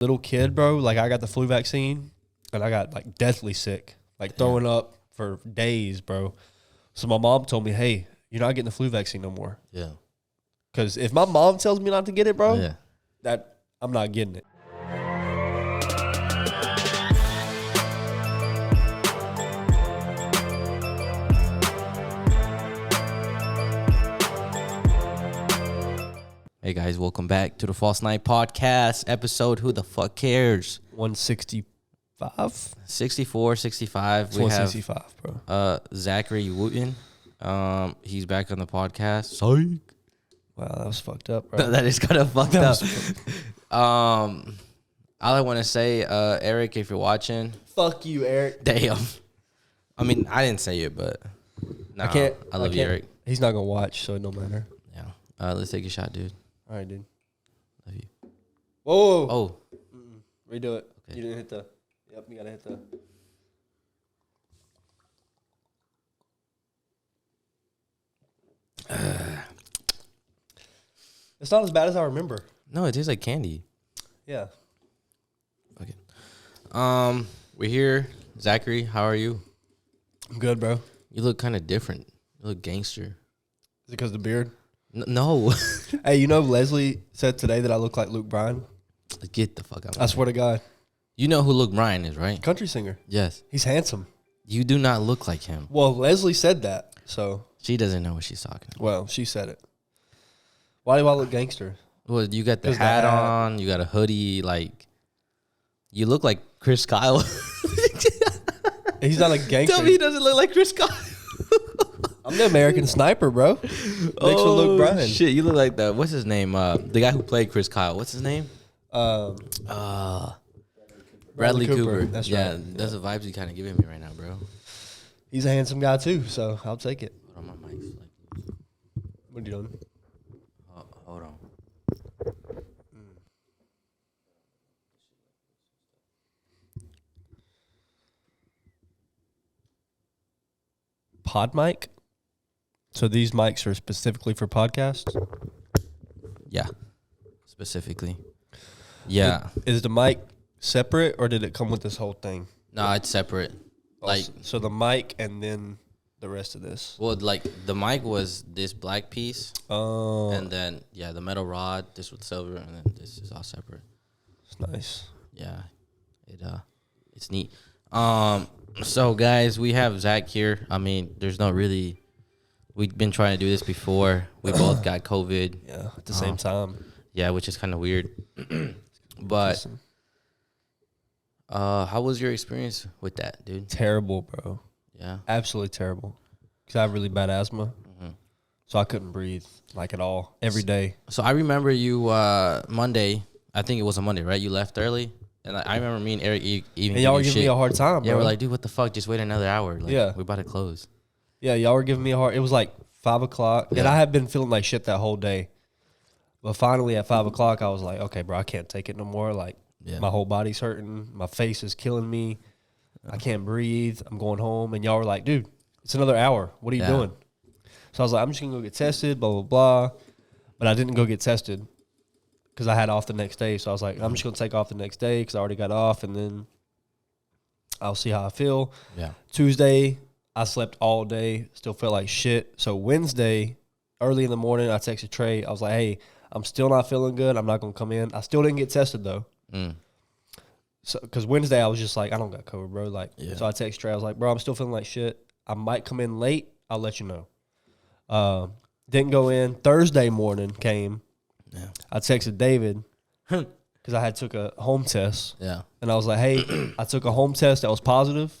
little kid, bro, like I got the flu vaccine and I got like deathly sick, like throwing up for days, bro. So my mom told me, hey, you're not getting the flu vaccine no more. Yeah. Because if my mom tells me not to get it, bro, that I'm not getting it. Hey guys, welcome back to the False Night Podcast episode. Who the fuck cares? 165? 64, 65. It's 165, bro. Zachary Wooten. He's back on the podcast. Psych. Wow, that was fucked up, bro. That is kind of fucked up. All I want to say, Eric, if you're watching. Fuck you, Eric. Damn. I mean, I didn't say it, but nah, I love you, Eric. He's not going to watch, so it don't matter. Yeah. Let's take a shot, dude. All right, dude. Love you. Whoa. Oh. Redo it. Okay. You didn't hit the... Yep, you got to hit the... It's not as bad as I remember. No, it tastes like candy. Yeah. Okay. We're here. Zachary, how are you? I'm good, bro. Is You look kind of different. You look gangster. it because of the beard? No. Hey, you know Leslie said today that I look like Luke Bryan? Get the fuck out. I swear to God. You know who Luke Bryan is, right? Country singer. Yes. He's handsome. You do not look like him. Well, Leslie said that, so... She doesn't know what she's talking about. Well, she said it. Why do I look gangster? Well, you got the 'Cause the hat hat. on. You got a hoodie. Like, you look like Chris Kyle. He's not a gangster. Tell me he doesn't look like Chris Kyle. I'm the American Sniper, bro. Next to Luke Bryan. Shit, you look like the, what's his name? The guy who played Chris Kyle. What's his name? Bradley Cooper. That's yeah, right. that's the vibes you kind of giving me right now, bro. He's a handsome guy, too, so I'll take it. Hold on, my mic's like, What are you doing? hold on. Pod mic? So these mics are specifically for podcasts? Yeah, specifically. Yeah. Is the mic separate, or did it come with this whole thing? No, it's separate. Like, So the mic and then the rest of this. well, like the mic was this black piece, Oh, and then the metal rod. This was silver, and then this is all separate. it's nice. Yeah, it's neat. So guys, we have Zach here. I mean, there's no really. We've been trying to do this before. We both got COVID. Yeah, at the same time. Yeah, which is kind of weird. But how was your experience with that, dude? Terrible, bro. Yeah. Absolutely terrible. Because I have really bad asthma. So I couldn't breathe, like, at all, every day. So I remember you Monday. I think it was a Monday, right? You left early, and I remember me and Eric even. And y'all were giving giving me a hard time, Yeah, bro. we're like, dude, what the fuck? Just wait another hour. Like, Yeah. we're about to close. Yeah, y'all were giving me a hard... It was like 5 o'clock, and Yeah. I had been feeling like shit that whole day. But finally at 5 o'clock, I was like, okay, bro, I can't take it no more. Like, my whole body's hurting. My face is killing me. I can't breathe. I'm going home. And y'all were like, dude, it's another hour. What are you doing? So I was like, I'm just going to go get tested, blah, blah, blah. But I didn't go get tested because I had off the next day. So I was like, I'm just going to take off the next day because I already got off, and then I'll see how I feel. Yeah. Tuesday, I slept all day, still felt like shit. So Wednesday, early in the morning, I texted Trey. I was like, hey, I'm still not feeling good. I'm not going to come in. I still didn't get tested, though. So, because Wednesday, I was just like, I don't got COVID, bro. Like, so I texted Trey. I was like, bro, I'm still feeling like shit. I might come in late. I'll let you know. Didn't go in. Thursday morning came. Yeah. I texted David because I had took a home test. Yeah. And I was like, hey, I took a home test that was positive,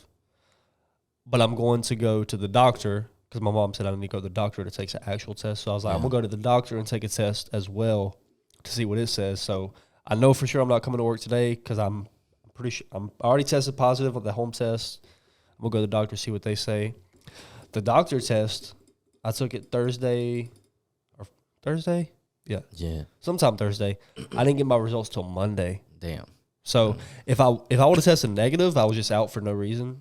but I'm going to go to the doctor because my mom said I need to go to the doctor to take an actual test. So I was like, I'm going to go to the doctor and take a test as well to see what it says. So I know for sure I'm not coming to work today because I'm pretty sure I already tested positive with the home test. I'm going to go to the doctor, see what they say. The doctor test, I took it Thursday. Yeah. Yeah. Sometime Thursday. I didn't get my results till Monday. Damn. So if I would have tested negative, I was just out for no reason.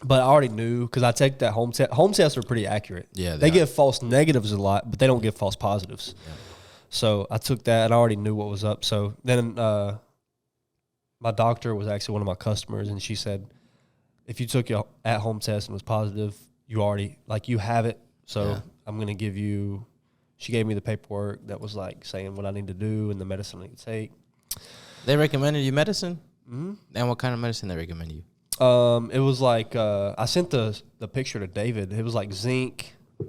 But I already knew because I take that home test. Home tests are pretty accurate. Yeah, they give false negatives a lot, but they don't give false positives. Yeah. So I took that and I already knew what was up. So then my doctor was actually one of my customers, and she said, if you took your at-home test and was positive, you already, like, you have it. So I'm going to give you, she gave me the paperwork that was, like, saying what I need to do and the medicine I need to take. They recommended you medicine? Mm-hmm. And what kind of medicine they recommend you? It was like, I sent the picture to David. It was like zinc. It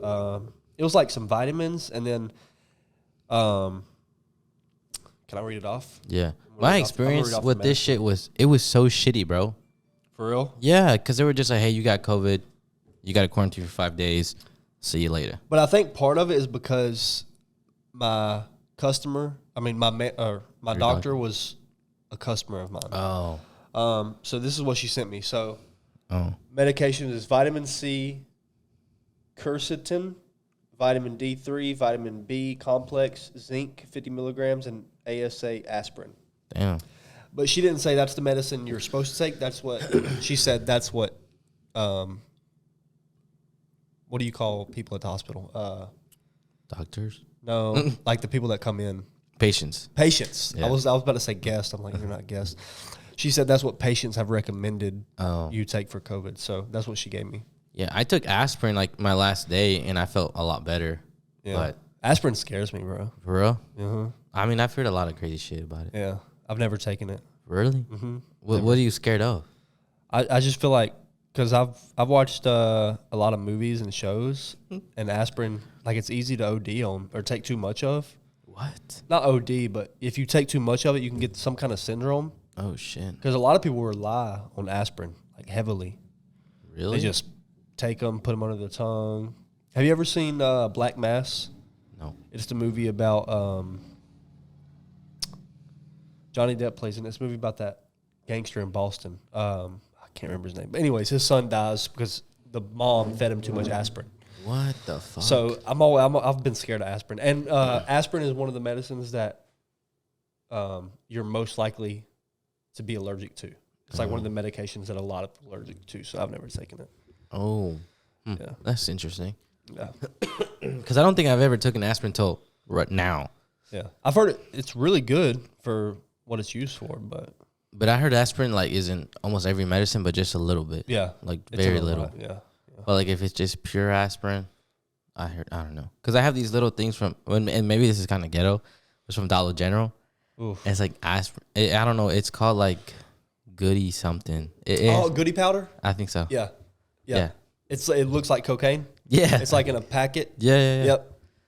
was like some vitamins, and then, can I read it off? Yeah. My experience with this shit was so shitty, bro. For real? Yeah, because they were just like, hey, you got COVID. You got to quarantine for 5 days. See you later. But I think part of it is because my customer, my doctor was a customer of mine. Oh. So this is what she sent me. So, medication is vitamin C, quercetin, vitamin D3, vitamin B complex, zinc 50 milligrams, and ASA aspirin. Damn. But she didn't say that's the medicine you're supposed to take. That's what she said. That's what. What do you call people at the hospital? Doctors? No, like the people that come in. Patients. Yeah. I was about to say guests. I'm like, you're not guests. She said that's what patients have recommended you take for COVID. So that's what she gave me. Yeah, I took aspirin like my last day, and I felt a lot better. Yeah. But aspirin scares me, bro. For real? Uh-huh. I mean, I've heard a lot of crazy shit about it. Yeah. I've never taken it. Really? Mm-hmm. What are you scared of? I just feel like, because I've watched a lot of movies and shows, and aspirin, like, it's easy to OD on or take too much of. What? Not OD, but if you take too much of it, you can get some kind of syndrome. Oh, shit. Because a lot of people rely on aspirin, like, heavily. Really? They just take them, put them under their tongue. Have you ever seen Black Mass? No. It's the movie about Johnny Depp plays in this movie about that gangster in Boston. I can't remember his name. But anyways, his son dies because the mom fed him too much aspirin. What the fuck? So I've been scared of aspirin. And aspirin is one of the medicines that you're most likely to be allergic to. It's like one of the medications that a lot of people are allergic to, so I've never taken it. Oh. Yeah. That's interesting. Yeah. Because I don't think I've ever taken aspirin until right now. Yeah. I've heard it's really good for what it's used for, but I heard aspirin like isn't almost every medicine, but just a little bit. yeah. Like It's very in a little. lot, yeah. But like if it's just pure aspirin, I don't know. Because I have these little things from, and maybe this is kind of ghetto, it's from Dollar General. Oof. And it's like aspirin. I don't know. It's called like Goody something. Goody powder? I think so. Yeah. Yeah. It looks like cocaine. Yeah. It's like in a packet. Yeah.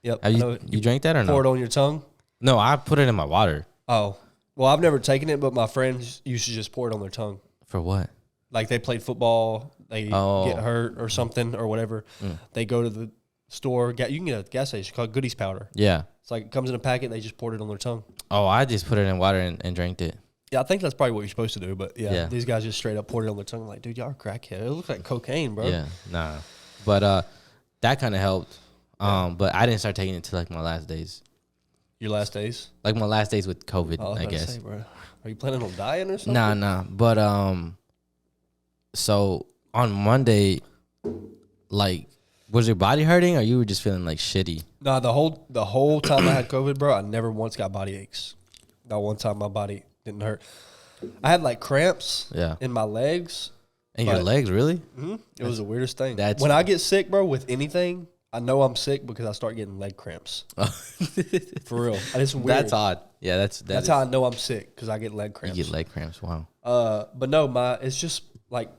Yep. Have you drank that or no? Pour it on your tongue? No, I put it in my water. Oh. Well, I've never taken it, but my friends used to just pour it on their tongue. For what? Like they played football, they get hurt or something or whatever. They go to the store. You can get a gas station called Goodies powder. Yeah. It's like it comes in a packet. They just poured it on their tongue. Oh, I just put it in water and drank it. Yeah, I think that's probably what you're supposed to do. But yeah. These guys just straight up poured it on their tongue. Like, dude, y'all are crackhead. It looks like cocaine, bro. Yeah, nah. But that kind of helped. But I didn't start taking it till like my last days. Your last days? Like my last days with COVID, I guess. Say, bro. Are you planning on dying or something? Nah. But so on Monday, like, was your body hurting or you were just feeling like shitty? Nah, the whole time I had COVID, bro, I never once got body aches. Not one time my body didn't hurt. I had like cramps in my legs. And your legs, really? Mm-hmm. It was the weirdest thing. When I get sick, bro, with anything, I know I'm sick because I start getting leg cramps. For real. It's weird. That's odd. Yeah, that's how I know I'm sick, because I get leg cramps. You get leg cramps, wow. But no, it's just like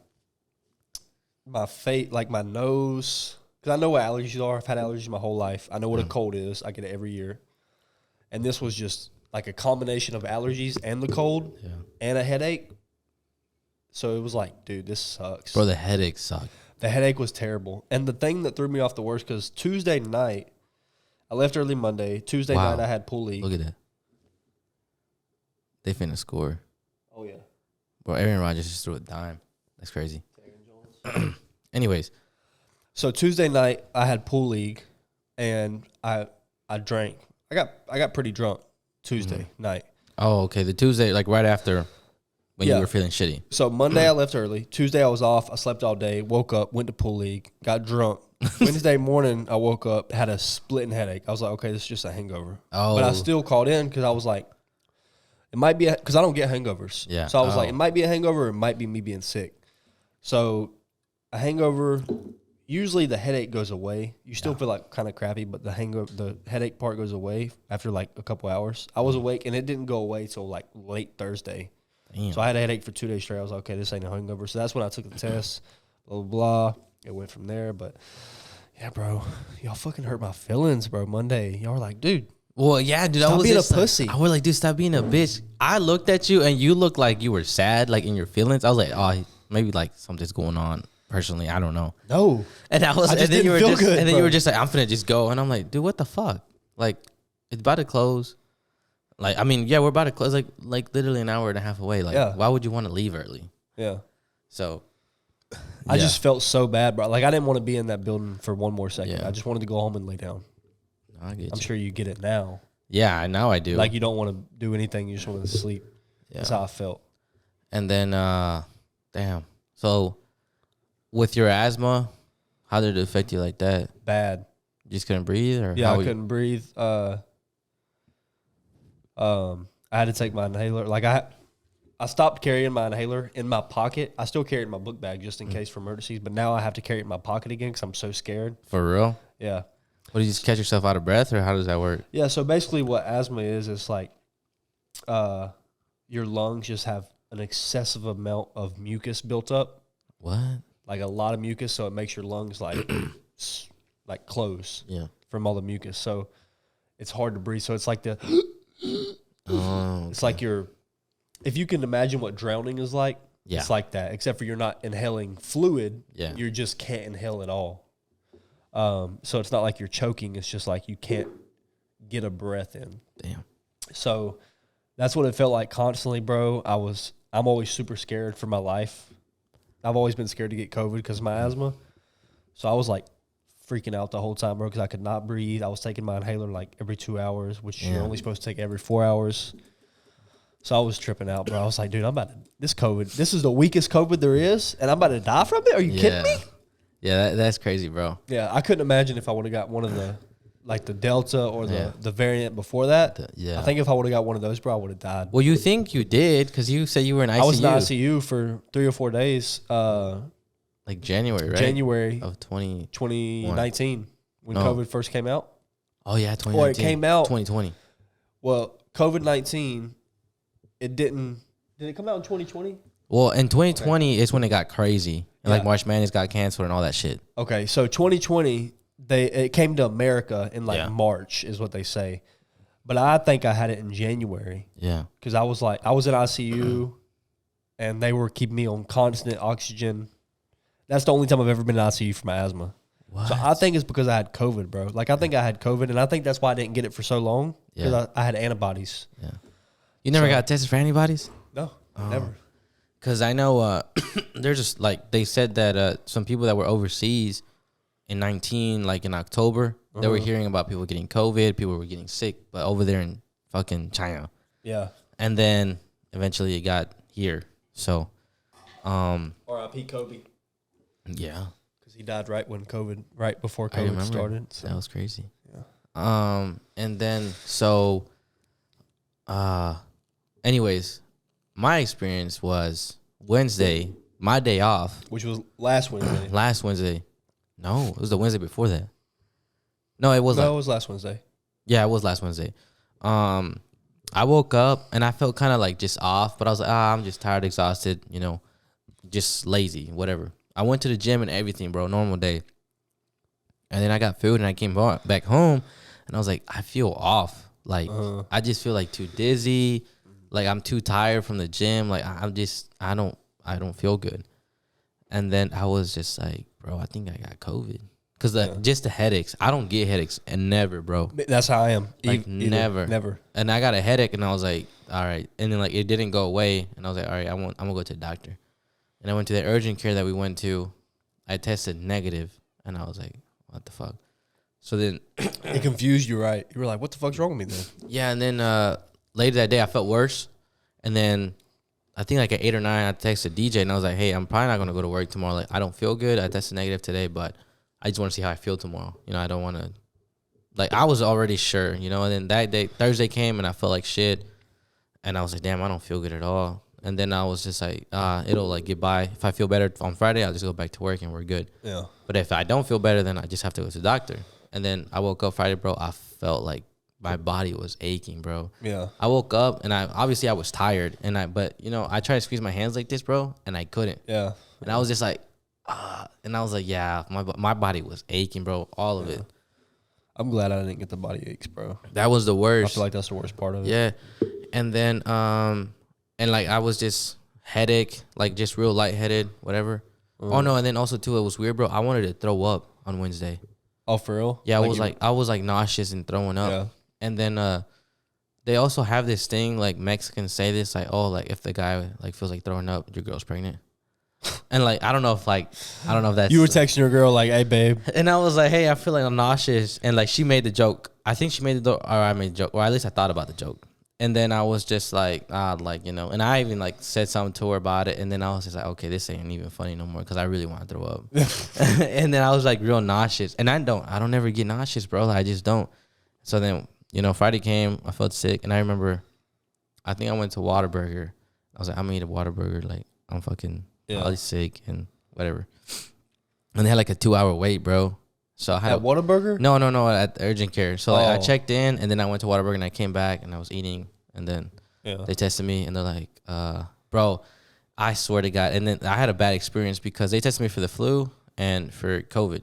my face, like my nose, because I know what allergies are. I've had allergies my whole life. I know what a cold is. I get it every year. And this was just like a combination of allergies and the cold and a headache. So it was like, dude, this sucks. Bro, the headache sucked. The headache was terrible. And the thing that threw me off the worst, because Tuesday night, I left early Monday. Tuesday night, I had pool league. Look at that. They finna score. Oh, yeah. Bro, Aaron Rodgers just threw a dime. That's crazy. Anyways. So Tuesday night, I had pool league, and I drank. I got pretty drunk Tuesday night. Oh, okay. The Tuesday, like right after when you were feeling shitty. So Monday I left early. Tuesday I was off. I slept all day. Woke up, went to pool league, got drunk. Wednesday morning I woke up, had a splitting headache. I was like, okay, this is just a hangover. Oh. But I still called in because I was like, It might be because I don't get hangovers. Yeah. So I was like, it might be a hangover. Or it might be me being sick. So a hangover, usually the headache goes away. You still feel like kind of crappy, but the headache part goes away after like a couple hours. I was awake and it didn't go away till like late Thursday. Damn. So I had a headache for 2 days straight. I was like, okay, this ain't a hangover. So that's when I took the test. Blah blah blah. It went from there, but yeah, bro, y'all fucking hurt my feelings, bro. Monday, y'all were like, dude. Well, yeah, dude. Stop I was being just a pussy. I was like, dude, stop being a bitch. I looked at you and you looked like you were sad, like in your feelings. I was like, oh, maybe like something's going on. Personally, I don't know. No, and I was, I just and then you were didn't just, feel good, and then bro. you were just like, I'm finna just go, and I'm like, dude, what the fuck? Like, it's about to close. Like, I mean, yeah, we're about to close, like literally an hour and a half away. Like, why would you want to leave early? Yeah. So, I just felt so bad, bro. Like I didn't want to be in that building for one more second. Yeah. I just wanted to go home and lay down. I get I'm you. sure you get it now. Yeah, now I do. Like you don't want to do anything. You just want to sleep. Yeah. That's how I felt. And then, damn. So, with your asthma, how did it affect you like that? Bad. You just couldn't breathe, or Yeah, how I couldn't breathe. I had to take my inhaler. Like I stopped carrying my inhaler in my pocket. I still carry it in my book bag just in case for emergencies, but now I have to carry it in my pocket again because I'm so scared. For real? Yeah. What, do you just catch yourself out of breath, or how does that work? Yeah, so basically what asthma is, it's like your lungs just have an excessive amount of mucus built up. What? Like a lot of mucus, so it makes your lungs like like close from all the mucus. So it's hard to breathe. So it's like it's like if you can imagine what drowning is like, it's like that, except for you're not inhaling fluid. Yeah. You just can't inhale at all. So it's not like you're choking. It's just like you can't get a breath in. Damn. So that's what it felt like constantly, bro. I'm always super scared for my life. I've always been scared to get COVID because of my asthma. So I was like freaking out the whole time, bro, because I could not breathe. I was taking my inhaler like every 2 hours, which you're only supposed to take every 4 hours. So I was tripping out, bro. I was like, dude, this is the weakest COVID there is, and I'm about to die from it? Are you kidding me? Yeah, that's crazy, bro. Yeah, I couldn't imagine if I would have got one of the, like the Delta or the variant before that. I think if I would have got one of those, bro, I would have died. Well, you think you did because you said you were in ICU. I was in ICU for 3 or 4 days. Like January, right? January of 2019 when COVID first came out. Oh, yeah, 2019. Or it came out. 2020. Well, COVID-19, did it come out in 2020? Well, in 2020 is when it got crazy. And like March Madness got canceled and all that shit. Okay, so 2020, it came to America in like March is what they say. But I think I had it in January. Yeah. Because I was in ICU and they were keeping me on constant oxygen. That's the only time I've ever been in ICU for my asthma. What? So I think it's because I had COVID, bro. Like I think I had COVID, and I think that's why I didn't get it for so long. Because I had antibodies. Yeah. You never got tested for antibodies? No, never. Because I know there's just like they said that some people that were overseas in 19, like in October, they were hearing about people getting COVID, people were getting sick, but over there in fucking China. Yeah. And then eventually it got here. So, R.I.P. Kobe. Yeah. Because he died right before COVID started. So. That was crazy. Yeah. And then so, anyways. My experience was Wednesday, my day off. Which was last Wednesday. Last Wednesday. No, it was the Wednesday before that. No, it was. No, it was last Wednesday. Yeah, it was last Wednesday. I woke up and I felt kind of like just off, but I was like, I'm just tired, exhausted, just lazy, whatever. I went to the gym and everything, bro, normal day. And then I got food and I came back home and I was like, I feel off. Like, I just feel like too dizzy. Like I'm too tired from the gym. Like I don't feel good. And then I was just like, bro, I think I got COVID. Cause just the headaches. I don't get headaches and never, bro. That's how I am. Like never. And I got a headache and I was like, all right. And then like it didn't go away. And I was like, all right, I'm gonna go to the doctor. And I went to the urgent care that we went to. I tested negative and I was like, what the fuck? So then it confused you, right? You were like, what the fuck's wrong with me then? Yeah, and then later that day, I felt worse. And then I think like at 8 or 9, I texted DJ and I was like, hey, I'm probably not going to go to work tomorrow. Like, I don't feel good. I tested negative today, but I just want to see how I feel tomorrow. I don't want to, like, I was already sure, And then that day, Thursday came and I felt like shit. And I was like, damn, I don't feel good at all. And then I was just like, it'll like get by. If I feel better on Friday, I'll just go back to work and we're good. Yeah. But if I don't feel better, then I just have to go to the doctor. And then I woke up Friday, bro. I felt like my body was aching, bro. Yeah. I woke up and I was tired. But you know, I tried to squeeze my hands like this, bro, and I couldn't. Yeah. And I was just like, and I was like, yeah, my body was aching, bro. All of it. I'm glad I didn't get the body aches, bro. That was the worst. I feel like that's the worst part of it. Yeah. And then, and like I was just headache, like just real lightheaded, whatever. Oh no, and then also too, it was weird, bro. I wanted to throw up on Wednesday. Oh, for real? Yeah, I was like nauseous and throwing up. Yeah. And then they also have this thing, like Mexicans say this, like, oh, like if the guy like feels like throwing up, your girl's pregnant. And like I don't know if that's you were texting your girl like, hey babe. And I was like, hey, I feel like I'm nauseous. And like she made the joke. I think she made or I made the joke, or at least I thought about the joke. And then I was just like, like, you know, and I even like said something to her about it. And then I was just like, okay, this ain't even funny no more because I really want to throw up. And then I was like real nauseous. And I don't ever get nauseous, bro. Like, I just don't. So then, you know, Friday came, I felt sick. And I remember, I think I went to Whataburger. I was like, I'm going to eat a Whataburger. Like, I'm fucking probably sick and whatever. And they had like a 2-hour wait, bro. So I had at Whataburger? No, at urgent care. So like, I checked in and then I went to Whataburger and I came back and I was eating and then they tested me and they're like, bro, I swear to God. And then I had a bad experience because they tested me for the flu and for COVID.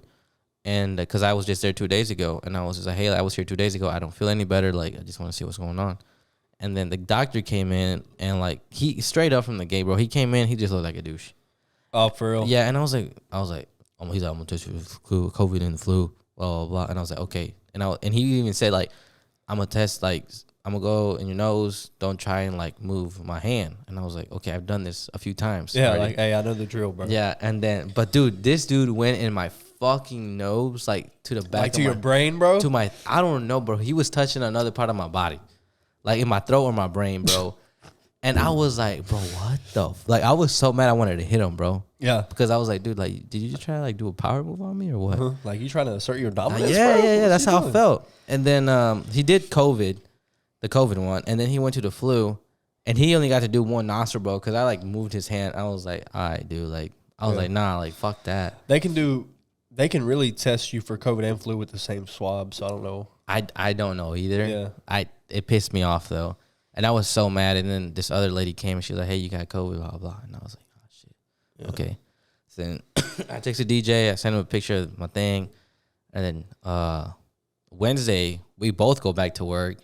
And because I was just there 2 days ago and I was just like, hey, I was here 2 days ago. I don't feel any better. Like, I just want to see what's going on. And then the doctor came in and like, he straight up from the gate, bro. He came in, he just looked like a douche. Oh, for real? Yeah. And I was like, he's like, I'm gonna test you for COVID and the flu, blah, blah, blah. And I was like, okay. And he even said, like, I'm gonna test, like, I'm gonna go in your nose. Don't try and, like, move my hand. And I was like, okay, I've done this a few times. Yeah, already. like, hey, I know the drill, bro. Yeah, and then, but, dude, this dude went in my fucking nose, like, to the back like, to your brain, bro? To my, I don't know, bro. He was touching another part of my body, like, in my throat or my brain, bro. And I was like, bro, what the? Like, I was so mad I wanted to hit him, bro. Yeah. Because I was like, dude, like, did you just try to, like, do a power move on me or what? Like, you trying to assert your dominance, yeah, bro? Yeah. That's how I felt. And then he did the COVID one. And then he went to the flu. And he only got to do one nostril, bro, because I, like, moved his hand. I was like, all right, dude. Like, I was like, nah, like, fuck that. They can really test you for COVID and flu with the same swab, so I don't know. I don't know either. Yeah. It pissed me off, though. And I was so mad. And then this other lady came and she was like, hey, you got COVID, blah, blah. And I was like, oh, shit. Yeah. Okay. So then I texted DJ. I sent him a picture of my thing. And then Wednesday, we both go back to work.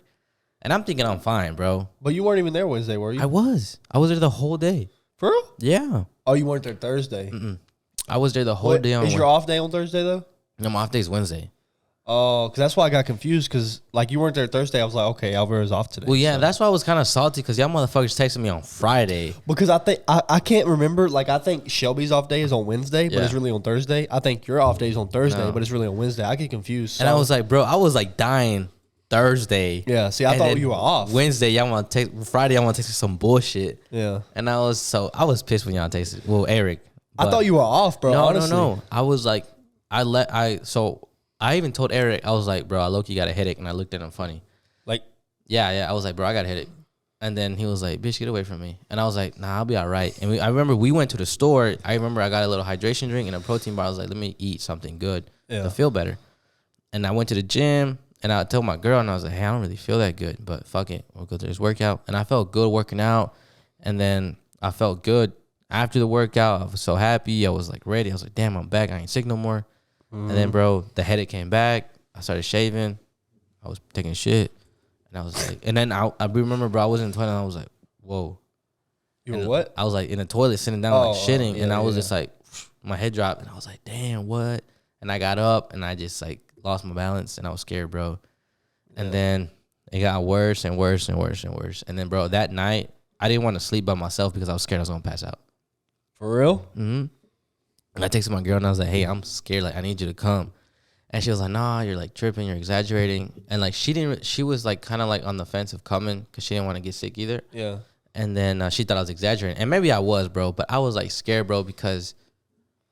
And I'm thinking I'm fine, bro. But you weren't even there Wednesday, were you? I was there the whole day. For real? Yeah. Oh, you weren't there Thursday? I was there the whole day. Is your off day on Thursday, though? No, my off day is Wednesday. Oh, because that's why I got confused. Because, like, you weren't there Thursday. I was like, okay, Alvaro's off today. Well, yeah, that's why I was kind of salty. Because y'all motherfuckers texted me on Friday. Because I think, I can't remember. Like, I think Shelby's off day is on Wednesday, but it's really on Thursday. I think your off day is on Thursday, but it's really on Wednesday. I get confused. So. And I was like, bro, I was, like, dying Thursday. Yeah, see, I thought you were off. Wednesday, y'all want to text. Friday, y'all want to text some bullshit. Yeah. And I was pissed when y'all texted. Well, Eric. I thought you were off, bro. Honestly. No. I was like, I even told Eric, I was like, bro, I low-key got a headache, and I looked at him funny. Like? Yeah, I was like, bro, I got a headache. And then he was like, bitch, get away from me. And I was like, nah, I'll be all right. And I remember we went to the store. I remember I got a little hydration drink and a protein bar. I was like, let me eat something good to feel better. And I went to the gym, and I told my girl, and I was like, hey, I don't really feel that good, but fuck it. We'll go to this workout. And I felt good working out. And then I felt good after the workout. I was so happy. I was like ready. I was like, damn, I'm back. I ain't sick no more. And then, bro, the headache came back. I started shaving. I was taking shit. And I was like, and then I remember, bro, I was in the toilet and I was like, whoa. You were what? I was like in the toilet sitting down, like shitting. And I was just like, my head dropped. And I was like, damn, what? And I got up and I just like lost my balance and I was scared, bro. And then it got worse and worse and worse and worse. And then, bro, that night, I didn't want to sleep by myself because I was scared I was going to pass out. For real? Mm-hmm. And I texted my girl and I was like, hey, I'm scared. Like, I need you to come. And she was like, nah, you're like tripping. You're exaggerating. And like, she was like kind of like on the fence of coming because she didn't want to get sick either. Yeah. And then she thought I was exaggerating. And maybe I was, bro. But I was like scared, bro, because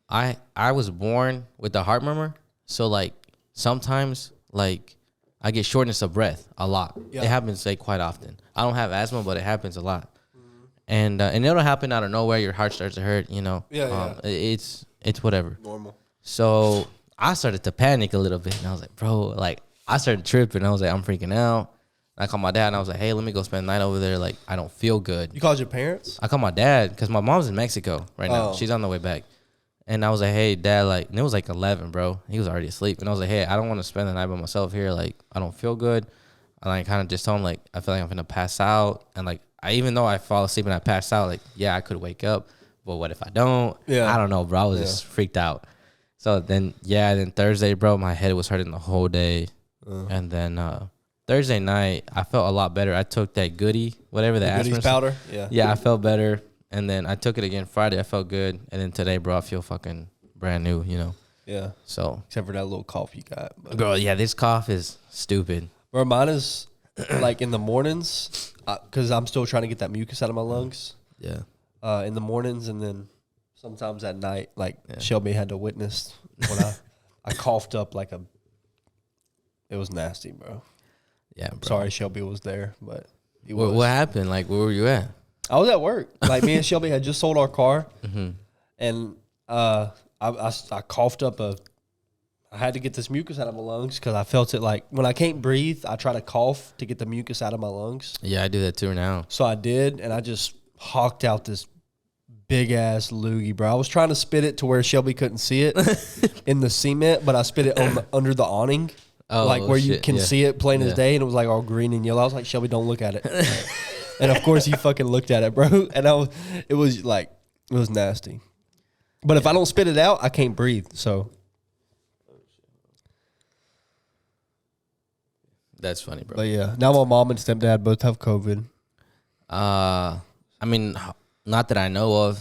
I was born with a heart murmur. So like sometimes like I get shortness of breath a lot. Yeah. It happens like quite often. I don't have asthma, but it happens a lot. And it'll happen out of nowhere. Your heart starts to hurt. It's whatever. Normal. So I started to panic a little bit, and I was like, bro, like I started tripping. I was like, I'm freaking out. I called my dad, and I was like, hey, let me go spend the night over there. Like I don't feel good. You called your parents? I called my dad because my mom's in Mexico right now. She's on the way back. And I was like, hey, dad, like, and it was like 11, bro. He was already asleep. And I was like, hey, I don't want to spend the night by myself here. Like, I don't feel good. And I kind of just told him, like, I feel like I'm going to pass out. And, like, even though I fall asleep and I pass out, like, yeah, I could wake up. But what if I don't? Yeah. I don't know, bro. I was just freaked out. So then Thursday, bro, my head was hurting the whole day. And then Thursday night, I felt a lot better. I took that Goody, whatever the Goody's powder? Yeah. Yeah, I felt better. And then I took it again Friday. I felt good. And then today, bro, I feel fucking brand new, Yeah. So. Except for that little cough you got. But. Bro, yeah, this cough is stupid. Bro, mine is like in the mornings, because I'm still trying to get that mucus out of my lungs. Yeah. In the mornings, and then sometimes at night, like Shelby had to witness when I coughed up like it was nasty, bro. Yeah, bro. Sorry Shelby was there, but what happened? Like, where were you at? I was at work. Like, me and Shelby had just sold our car, and I coughed up I had to get this mucus out of my lungs because I felt it like when I can't breathe, I try to cough to get the mucus out of my lungs. Yeah, I do that too now. So I did, and I just hawked out this big ass loogie, bro. I was trying to spit it to where Shelby couldn't see it in the cement, but I spit it under the awning, where you can see it plain as day, and it was like all green and yellow. I was like, Shelby, don't look at it. And of course, he fucking looked at it, bro. And it was nasty. But if I don't spit it out, I can't breathe. So that's funny, bro. But yeah, now my mom and stepdad both have COVID. I mean, not that I know of.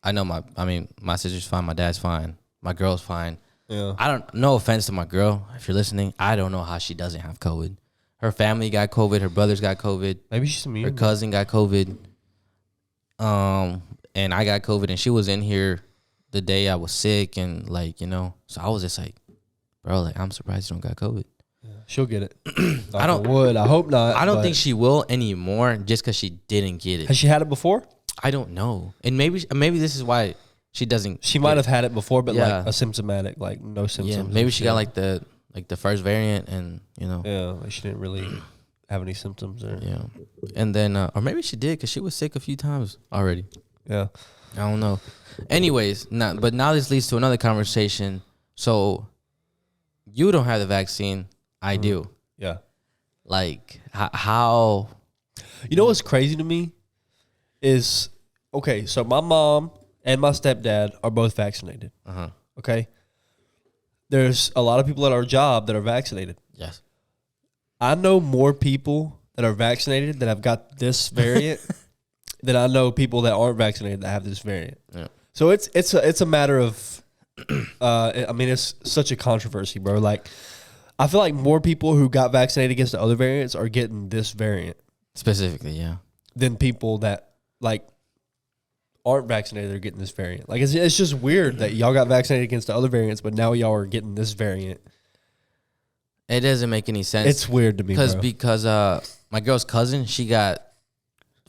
I know my sister's fine, my dad's fine, my girl's fine. Yeah. No offense to my girl, if you're listening, I don't know how she doesn't have COVID. Her family got COVID. Her brothers got COVID. Maybe she's immune. Her cousin got COVID. And I got COVID, and she was in here the day I was sick, and so I was just like, bro, like I'm surprised you don't got COVID. Yeah. She'll get it. I hope not. I don't think she will anymore, just because she didn't get it. Has she had it before? I don't know, and maybe this is why she doesn't. She might have had it before, but like asymptomatic, like no symptoms. Yeah, maybe she got like the first variant, and Yeah, like she didn't really have any symptoms or. Yeah, and then or maybe she did because she was sick a few times already. Yeah, I don't know. Anyways, but now this leads to another conversation. So, you don't have the vaccine. I do. Yeah. Like how? You know what's crazy to me is okay. So my mom and my stepdad are both vaccinated. Okay. There's a lot of people at our job that are vaccinated. Yes. I know more people that are vaccinated that have got this variant than I know people that aren't vaccinated that have this variant. Yeah. So it's a matter of, I mean, it's such a controversy, bro. Like, I feel like more people who got vaccinated against the other variants are getting this variant Specifically, yeah. than people that like aren't vaccinated are getting this variant. Like, it's just weird that y'all got vaccinated against the other variants, but now y'all are getting this variant. It doesn't make any sense. It's weird to me, because my girl's cousin, she got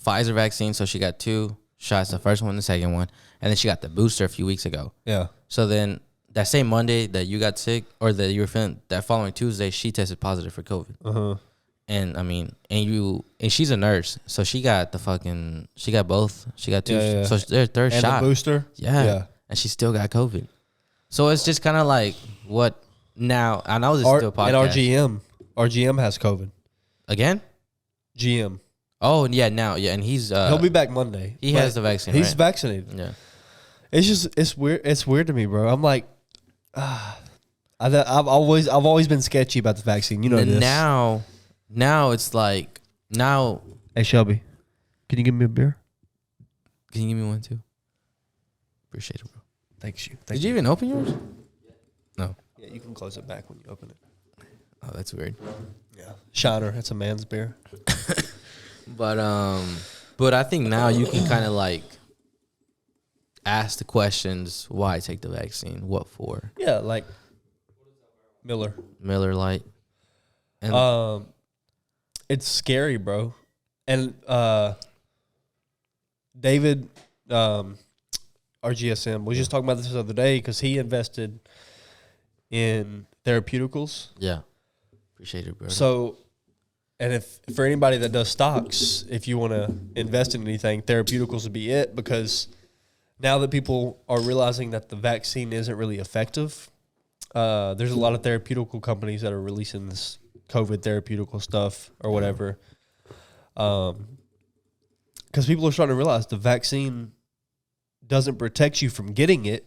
Pfizer vaccine, so she got 2 shots, the first one, the second one, and then she got the booster a few weeks ago. Yeah. So then that same Monday that you got sick, or that you were feeling, that following Tuesday, she tested positive for COVID. And I mean, and she's a nurse, so she got she got both. She got 2. Yeah. So their third and shot. And the booster? Yeah. And she still got COVID. So it's just kind of like, what now? I know this is still a podcast. And RGM has COVID. Again? GM. Oh, yeah, now. Yeah, and he's... he'll be back Monday. He has the vaccine, He's right? vaccinated. Yeah. It's weird. It's weird to me, bro. I'm like... I've always been sketchy about the vaccine. You know this. Now it's like... Now... Hey, Shelby. Can you give me a beer? Can you give me one, too? Appreciate it, bro. Thanks. Did you even open yours? No. Yeah, you can close it back when you open it. Oh, that's weird. Yeah. Shiner. That's a man's beer. But I think now you can kind of like ask the questions: why take the vaccine? What for? Yeah, like Miller Lite. And It's scary, bro. And David, our GSM, was just talking about this the other day because he invested in therapeuticals. Yeah. Appreciate it, bro. So, and if for anybody that does stocks, if you want to invest in anything, therapeuticals would be it, because now that people are realizing that the vaccine isn't really effective, there's a lot of therapeutical companies that are releasing this COVID therapeutical stuff or whatever. Because people are starting to realize the vaccine doesn't protect you from getting it.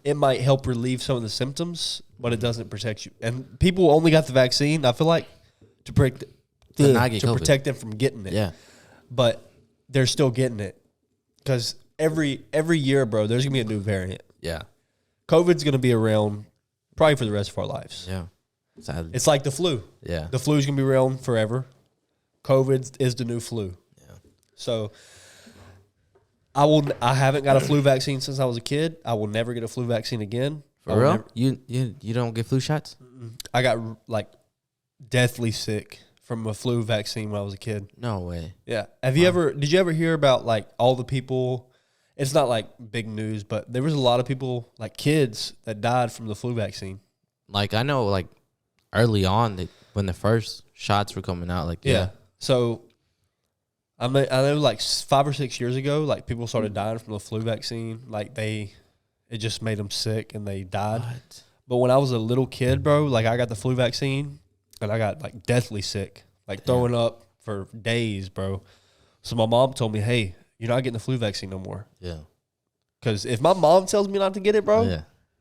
It might help relieve some of the symptoms, but it doesn't protect you. And people only got the vaccine, I feel like, to protect them from getting it. Yeah. But they're still getting it. Because every year, bro, there's going to be a new variant. Yeah. COVID's going to be around probably for the rest of our lives. Yeah. Sadly. It's like the flu. Yeah. The flu's going to be around forever. COVID is the new flu. Yeah. So I haven't got a flu vaccine since I was a kid. I will never get a flu vaccine again. For real? You don't get flu shots? I got like deathly sick from a flu vaccine when I was a kid. No way. Yeah. Did you ever hear about like all the people? It's not like big news, but there was a lot of people, like kids, that died from the flu vaccine. Like I know, like early on, when the first shots were coming out, like yeah. So I know like 5 or 6 years ago, like people started dying from the flu vaccine. Like it just made them sick and they died. What? But when I was a little kid, bro, like I got the flu vaccine and I got like deathly sick, like throwing up for days, bro. So my mom told me, hey, you're not getting the flu vaccine no more. Yeah. Because if my mom tells me not to get it, bro,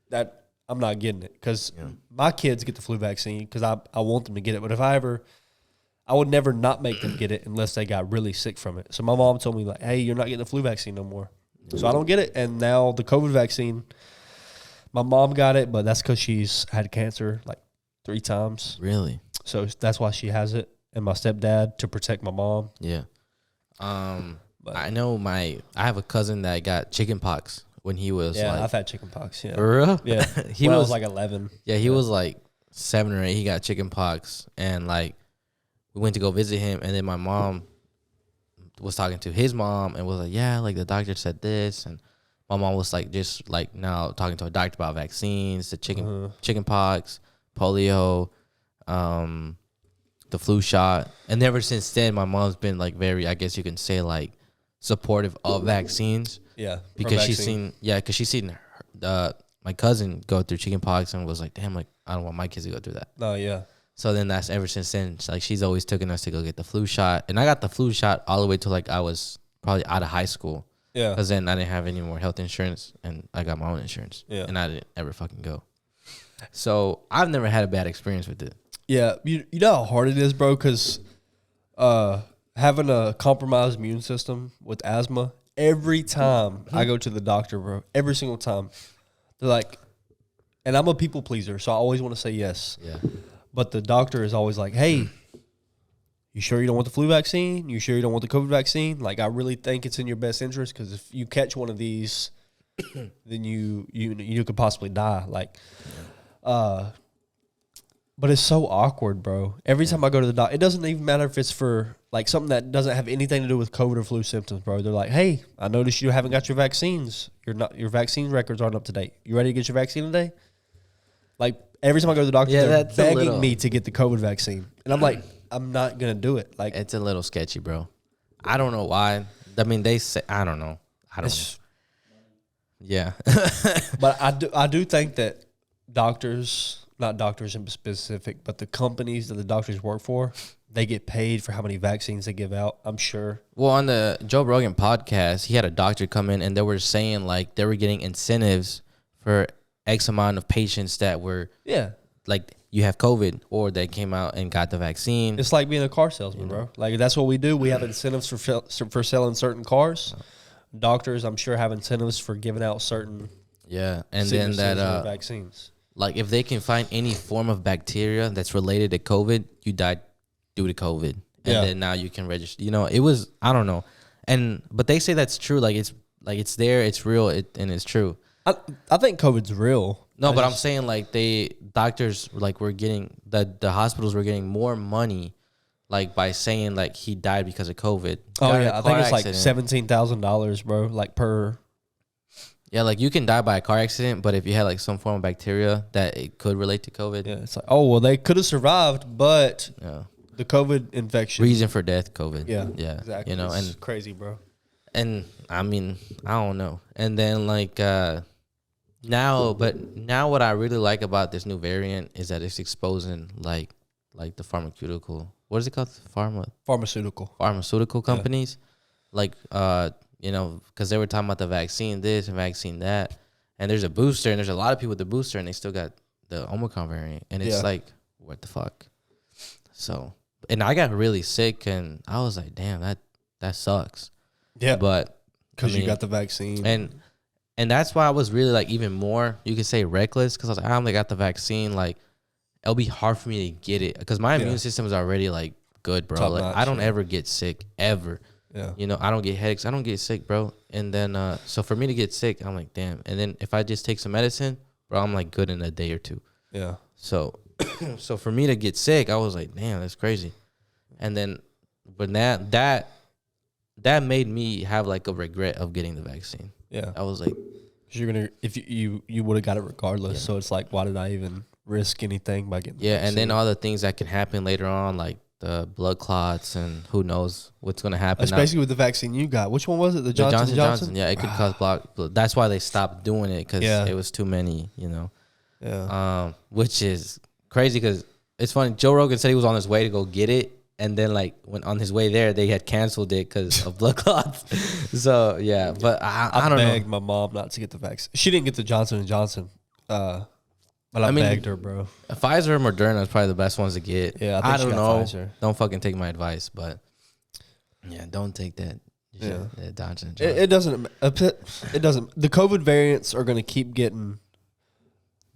that I'm not getting it. Because my kids get the flu vaccine because I want them to get it. But I would never not make them get it unless they got really sick from it. So my mom told me, like, hey, you're not getting the flu vaccine no more. So I don't get it. And now the COVID vaccine, my mom got it, but that's because she's had cancer like 3 times. Really? So that's why she has it. And my stepdad, to protect my mom. Yeah. I know I have a cousin that got chicken pox when he was I've had chicken pox. Yeah. For real? Yeah. He was like 11. Yeah, he was like 7 or 8. He got chicken pox, and like we went to go visit him, and then my mom was talking to his mom and was like, yeah, like the doctor said this, and my mom was like just like now talking to a doctor about vaccines, the chicken pox, polio, the flu shot. And ever since then, my mom's been like very, I guess you can say, like supportive of vaccines. Yeah. Because she's seen my cousin go through chicken pox and was like, damn, like I don't want my kids to go through that. Oh, yeah. So then that's ever since then. Like she's always taken us to go get the flu shot. And I got the flu shot all the way till like I was probably out of high school. Yeah. Because then I didn't have any more health insurance and I got my own insurance. Yeah. And I didn't ever fucking go. So I've never had a bad experience with it. Yeah. You know how hard it is, bro? Because having a compromised immune system with asthma, every time I go to the doctor, bro, every single time, they're like, and I'm a people pleaser, so I always want to say yes. Yeah. But the doctor is always like, hey, you sure you don't want the flu vaccine? You sure you don't want the COVID vaccine? Like, I really think it's in your best interest because if you catch one of these, then you could possibly die. Like, but it's so awkward, bro. Every time I go to the doctor, it doesn't even matter if it's for like something that doesn't have anything to do with COVID or flu symptoms, bro. They're like, hey, I noticed you haven't got your vaccines. Your vaccine records aren't up to date. You ready to get your vaccine today? Like, every time I go to the doctor, they're begging me to get the COVID vaccine. And I'm like, I'm not going to do it. Like, it's a little sketchy, bro. I don't know why. I mean, they say, I don't know. Know. Yeah. But I do think that doctors, not doctors in specific, but the companies that the doctors work for, they get paid for how many vaccines they give out, I'm sure. Well, on the Joe Rogan podcast, he had a doctor come in and they were saying like they were getting incentives for X amount of patients that were like you have COVID or they came out and got the vaccine. It's like being a car salesman, bro. Like that's what we do. We have incentives for selling certain cars. Doctors, I'm sure, have incentives for giving out certain and then that vaccines. Like if they can find any form of bacteria that's related to COVID, you died due to COVID, and then now you can register. You know, it was I don't know, but they say that's true. Like it's there, it's real, and it's true. I think COVID's real. No, but I'm saying like doctors like were getting the hospitals were getting more money, like by saying like he died because of COVID. Oh yeah, I think it's like $17,000, bro. Like per. Yeah, like you can die by a car accident, but if you had like some form of bacteria that it could relate to COVID. Yeah, it's like, oh well, they could have survived, but the COVID infection. Reason for death, COVID. Yeah, exactly. You know, it's crazy, bro. And I mean, I don't know. And then like now what I really like about this new variant is that it's exposing like the pharmaceutical. What is it called? Pharmaceutical companies, like you know, because they were talking about the vaccine this and vaccine that, and there's a booster, and there's a lot of people with the booster, and they still got the Omicron variant, and it's like, what the fuck? So, and I got really sick, and I was like, damn, that sucks. Yeah, but because you got the vaccine, and that's why I was really like even more, you could say, reckless, because I was like, I only got the vaccine, like it'll be hard for me to get it because my immune system is already like good, bro. Top like notch, I don't ever get sick ever. Yeah. You know, I don't get headaches. I don't get sick, bro. And then, so for me to get sick, I'm like, damn. And then if I just take some medicine, bro, I'm like good in a day or two. Yeah. So, so for me to get sick, I was like, damn, that's crazy. And then, but that made me have like a regret of getting the vaccine. Yeah. I was like, if you would have got it regardless. Yeah. So it's like, why did I even risk anything by getting the vaccine? And then all the things that can happen later on, like the blood clots and who knows what's going to happen. Especially with the vaccine you got. Which one was it? The Johnson? Yeah, it could cause blood. That's why they stopped doing it because it was too many, you know. Yeah. Which is crazy because it's funny. Joe Rogan said he was on his way to go get it. And then, like, when on his way there, they had canceled it because of blood clots. So, yeah. But I don't know. I begged my mom not to get the vaccine. She didn't get the Johnson & Johnson. But I begged her, bro. Pfizer or Moderna is probably the best ones to get. Yeah, I don't know. Pfizer. Don't fucking take my advice, but yeah, don't take that. Johnson. It doesn't. It doesn't. The COVID variants are going to keep getting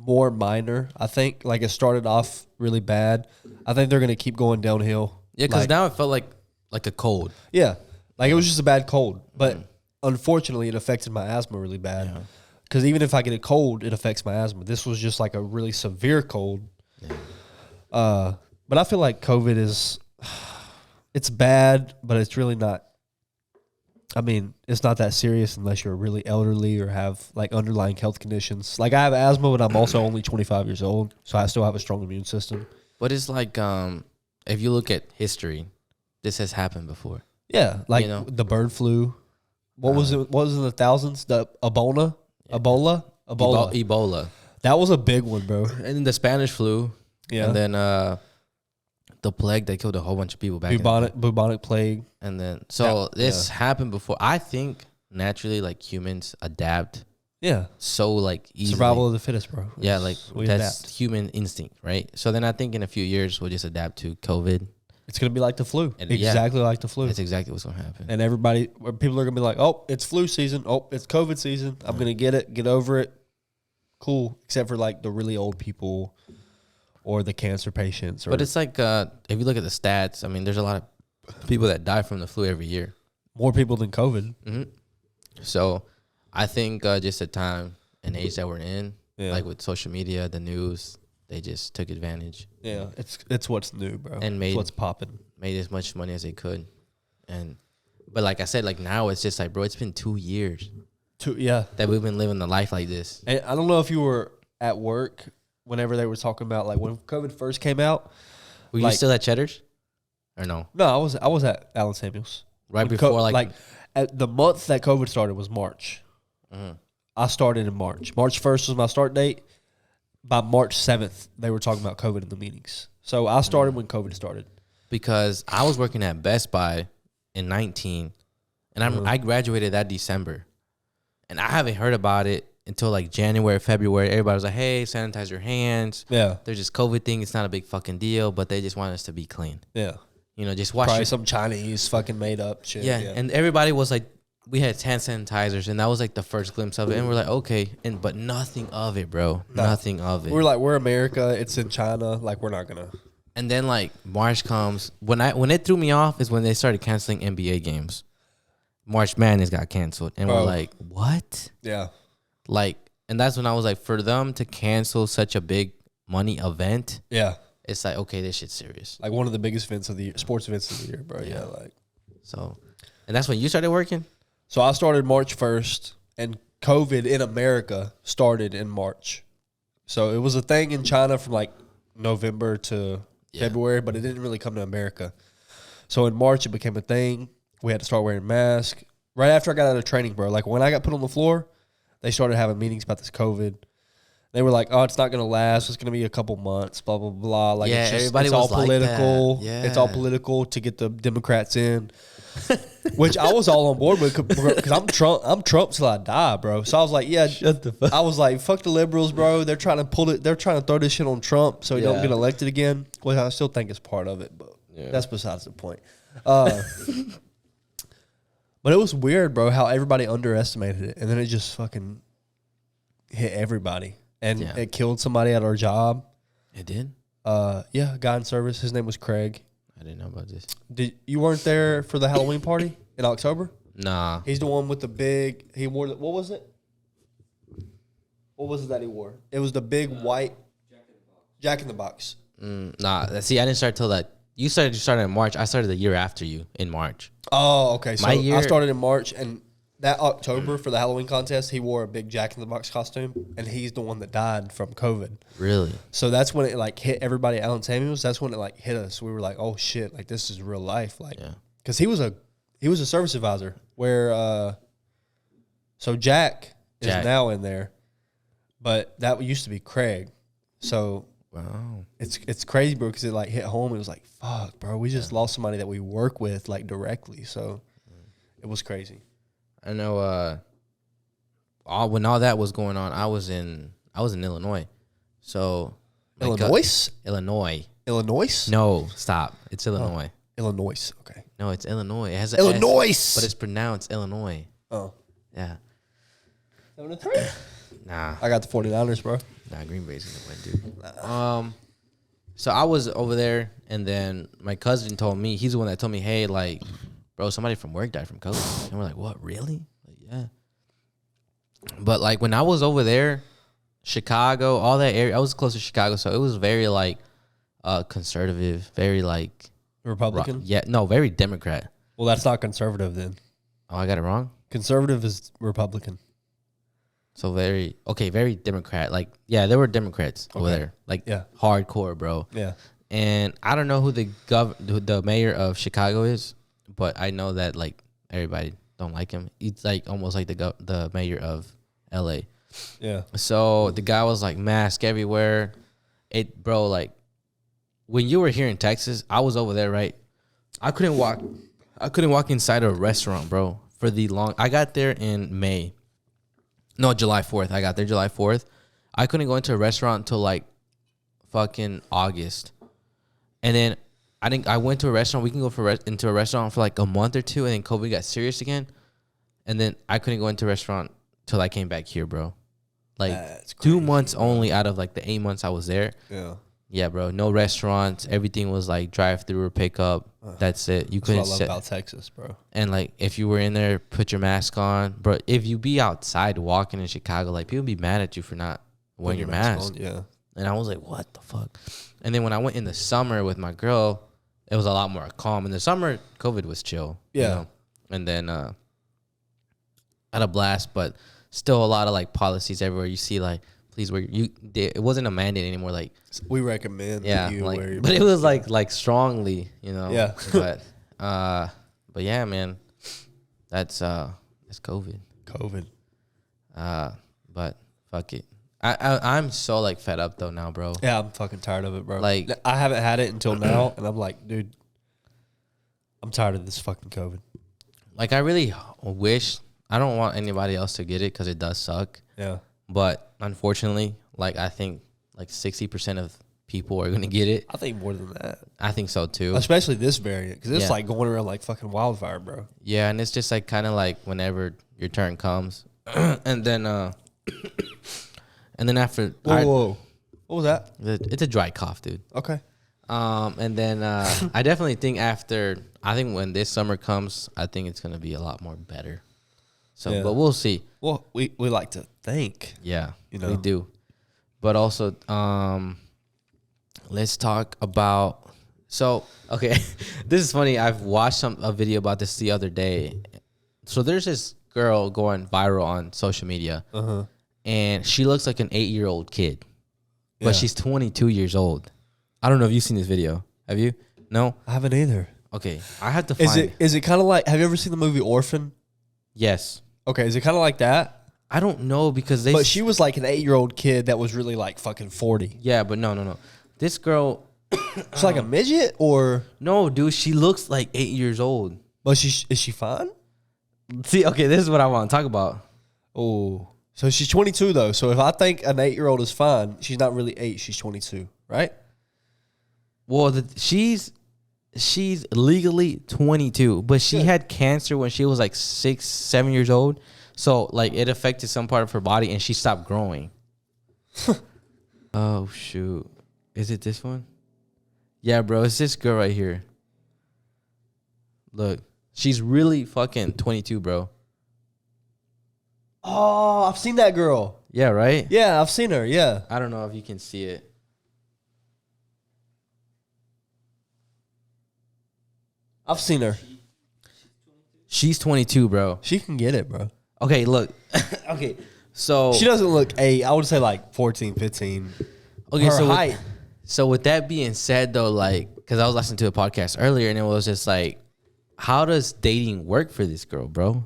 more minor. I think like it started off really bad. I think they're going to keep going downhill. Yeah, because now it felt like a cold. Yeah, like it was just a bad cold, but unfortunately, it affected my asthma really bad. Yeah. Because even if I get a cold, it affects my asthma. This was just like a really severe cold. Yeah. But I feel like COVID it's bad, but it's really not. I mean, it's not that serious unless you're really elderly or have like underlying health conditions. Like I have asthma, but I'm also only 25 years old, so I still have a strong immune system. But it's like if you look at history, this has happened before. Yeah, like the bird flu. What was it? What was in the thousands? The Ebola. That was a big one, bro. And then the Spanish flu. Yeah. And then the plague that killed a whole bunch of people back bubonic plague. And then this happened before. I think naturally like humans adapt. Yeah. So like easily. Survival of the fittest, bro. Yeah, like that's human instinct, right? So then I think in a few years we'll just adapt to COVID. It's going to be like the flu. Exactly like the flu. That's exactly what's going to happen. And people are going to be like, oh, it's flu season. Oh, it's COVID season. I'm going to get over it. Cool. Except for like the really old people or the cancer patients. But it's like, if you look at the stats, I mean, there's a lot of people that die from the flu every year. More people than COVID. Mm-hmm. So I think just the time and age that we're in, like with social media, the news, they just took advantage. Yeah, it's what's new, bro. And it's what's popping. Made as much money as they could. But like I said, like now it's just like, bro, it's been 2 years. That we've been living the life like this. And I don't know if you were at work whenever they were talking about like when COVID first came out. Were you still at Cheddar's? Or no? No, I was at Allen Samuels. Right before like at the month that COVID started was March. Mm-hmm. I started in March. March 1st was my start date. By March 7th, they were talking about COVID in the meetings. So I started when COVID started. Because I was working at Best Buy in 19, and I graduated that December. And I haven't heard about it until like January, February. Everybody was like, hey, sanitize your hands. Yeah. There's this COVID thing. It's not a big fucking deal, but they just want us to be clean. Yeah. You know, just wash Probably some Chinese fucking made up shit. Yeah. And everybody was like, we had hand sanitizers, and that was like the first glimpse of it. And we're like, okay, but nothing of it, bro. No. Nothing of it. We're like, we're America. It's in China. Like, we're not gonna. And then like March comes. When it threw me off is when they started canceling NBA games. March Madness got canceled, and we're like, what? Yeah. Like And that's when I was like, for them to cancel such a big money event, Yeah. it's like, okay, this shit's serious. Like one of the biggest events of the year, sports events of the year, bro. Yeah. Like. So, and that's when you started working? So I started March 1st, and COVID in America started in March. So it was a thing in China from like November to February, but it didn't really come to America. So in March, it became a thing. We had to start wearing masks. Right after I got out of training, bro, like when I got put on the floor, they started having meetings about this COVID. They were like, oh, it's not going to last. It's going to be a couple months, blah, blah, blah. Like, yeah, it's just, everybody it's was all political. Like that. Yeah. It's all political to get the Democrats in, which I was all on board with because I'm Trump till I die, bro. So I was like, yeah, shut the fuck. I was like, fuck the liberals, bro. They're trying to pull it. They're trying to throw this shit on Trump so he don't get elected again. Well, I still think it's part of it, but that's besides the point. But it was weird, bro, how everybody underestimated it. And then it just fucking hit everybody. And it killed somebody at our job. It did? Yeah, a guy in service. His name was Craig. I didn't know about this. You weren't there for the Halloween party in October? Nah. He's the one with the big, he wore, what was it? What was it that he wore? It was the big white Jack in the Box. Nah, see, I didn't start till that. You started in March. I started the year after you in March. Oh, okay. So I started in March, and that October for the Halloween contest, he wore a big Jack in the Box costume, and he's the one that died from COVID. Really? So that's when it like hit everybody at Allen Samuels. That's when it like hit us. We were like, oh shit, like this is real life. Like, because he was a service advisor where, so Jack is now in there, but that used to be Craig. So. Wow, it's crazy, bro, because it like hit home. It was like, fuck, bro, we just lost somebody that we work with like directly. So it was crazy. I know. When all that was going on, I was in Illinois. So Illinois. No, stop. It's Illinois. Illinois. Okay. No, it's Illinois. It has Illinois, S, but it's pronounced Illinois. Oh. Yeah. 7-3. Nah. I got the 49ers, bro. Nah, Green Bay's gonna win, dude. So I was over there, and then my cousin told me, he's the one that told me, hey, like, bro, somebody from work died from COVID. And we're like, what, really? Like, yeah. But like when I was over there, Chicago, all that area, I was close to Chicago, so it was very like conservative, very like Republican. Very Democrat. Well, that's not conservative then. Oh, I got it wrong. Conservative is Republican. So very Democrat. Like, yeah, there were Democrats over there. Like, hardcore, bro. Yeah. And I don't know who the mayor of Chicago is, but I know that like everybody don't like him. He's like almost like the mayor of LA. Yeah. So the guy was like mask everywhere. Bro, like when you were here in Texas, I was over there, right? I couldn't walk inside a restaurant, bro, I got there in May. No, July 4th. I got there July 4th. I couldn't go into a restaurant until like fucking August. And then I went to a restaurant. We can go into a restaurant for like a month or two, and then COVID got serious again. And then I couldn't go into a restaurant till I came back here, bro. Like that's crazy, 2 months only out of like the 8 months I was there. Yeah. Yeah, bro. No restaurants. Everything was like drive-through or pickup. That's it. You couldn't. That's what I love about Texas, bro. And like, if you were in there, put your mask on, bro. If you be outside walking in Chicago, like people be mad at you for not wearing your mask. Yeah. And I was like, what the fuck? And then when I went in the summer with my girl, it was a lot more calm. In the summer, COVID was chill. Yeah. You know? And then I had a blast, but still a lot of like policies everywhere. You see like, please wear it wasn't a mandate anymore. Like we recommend that you wear your but it was like strongly, you know. Yeah. but yeah, man, that's COVID. But fuck it. I'm so like fed up though now, bro. Yeah, I'm fucking tired of it, bro. Like I haven't had it until now, and I'm like, dude, I'm tired of this fucking COVID. Like I really wish, I don't want anybody else to get it because it does suck. Yeah. But unfortunately, like I think like 60% of people are gonna get it. I think more than that. I think so too. Especially this variant, because it's like going around like fucking wildfire, bro. Yeah, and it's just like kind of like whenever your turn comes, and then after. Whoa. What was that? It's a dry cough, dude. Okay. And then I definitely think I think when this summer comes, I think it's gonna be a lot more better. So, but we'll see. Well, we like to think. Yeah, you know, we do. But also, let's talk about. So, okay, this is funny. I've watched a video about this the other day. So there's this girl going viral on social media, and she looks like an 8-year-old kid, but she's 22 years old. I don't know if you've seen this video. Have you? No, I haven't either. Okay, I have to find. Is it kind of like? Have you ever seen the movie Orphan? Yes. Okay, is it kind of like that? I don't know because But she was like an 8-year-old kid that was really like fucking 40. Yeah, but no. This girl, she's like a midget or no, dude. She looks like 8 years old. But is she fine? See, okay, this is what I want to talk about. Oh, so she's 22 though. So if I think an 8-year-old is fine, she's not really 8. She's 22, right? Well, she's legally 22, but she had cancer when she was like 6, 7 years old. So like it affected some part of her body, and she stopped growing. Oh shoot, is it this one? Yeah, bro, it's this girl right here. Look, she's really fucking 22, bro. Oh, I've seen that girl. Yeah, right? Yeah, I've seen her. Yeah. I don't know if you can see it. I've seen her. She's 22, bro. She can get it, bro. Okay, look. Okay, so she doesn't look 8. I would say like 14, 15. Okay, her so height. So with that being said, though, like, because I was listening to a podcast earlier, and it was just like, how does dating work for this girl, bro?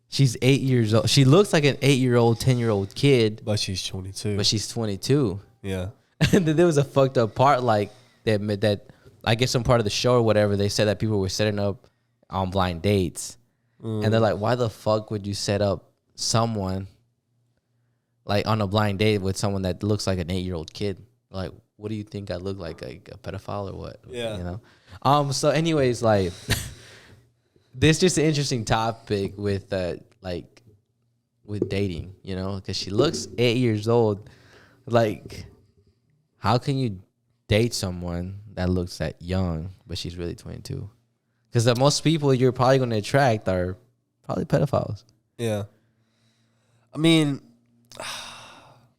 She's 8 years old. She looks like an 8-year-old, 10-year-old kid, but she's 22. But she's 22. Yeah. And then there was a fucked up part, like that. I guess some part of the show or whatever, they said that people were setting up on blind dates, and they're like, why the fuck would you set up someone like on a blind date with someone that looks like an 8-year-old kid? Like, what do you think I look like a pedophile or what? Yeah. You know? So anyways, like, this is just an interesting topic with with dating, you know, because she looks 8 years old. Like, how can you date someone that looks that young, but she's really 22? Because the most people you're probably going to attract are probably pedophiles. Yeah. I mean,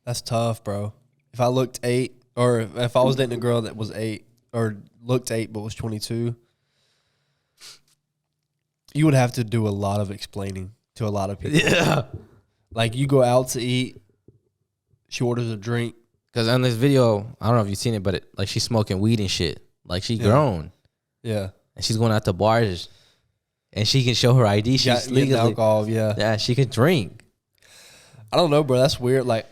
that's tough, bro. If I looked 8, or if I was dating a girl that was 8 or looked 8 but was 22, you would have to do a lot of explaining to a lot of people. Yeah. Like, you go out to eat, she orders a drink. Because on this video, I don't know if you've seen it, but like she's smoking weed and shit. Like, she's grown. Yeah. And she's going out to bars, and she can show her ID. She's legally alcohol. Yeah. Yeah, she can drink. I don't know, bro. That's weird. Like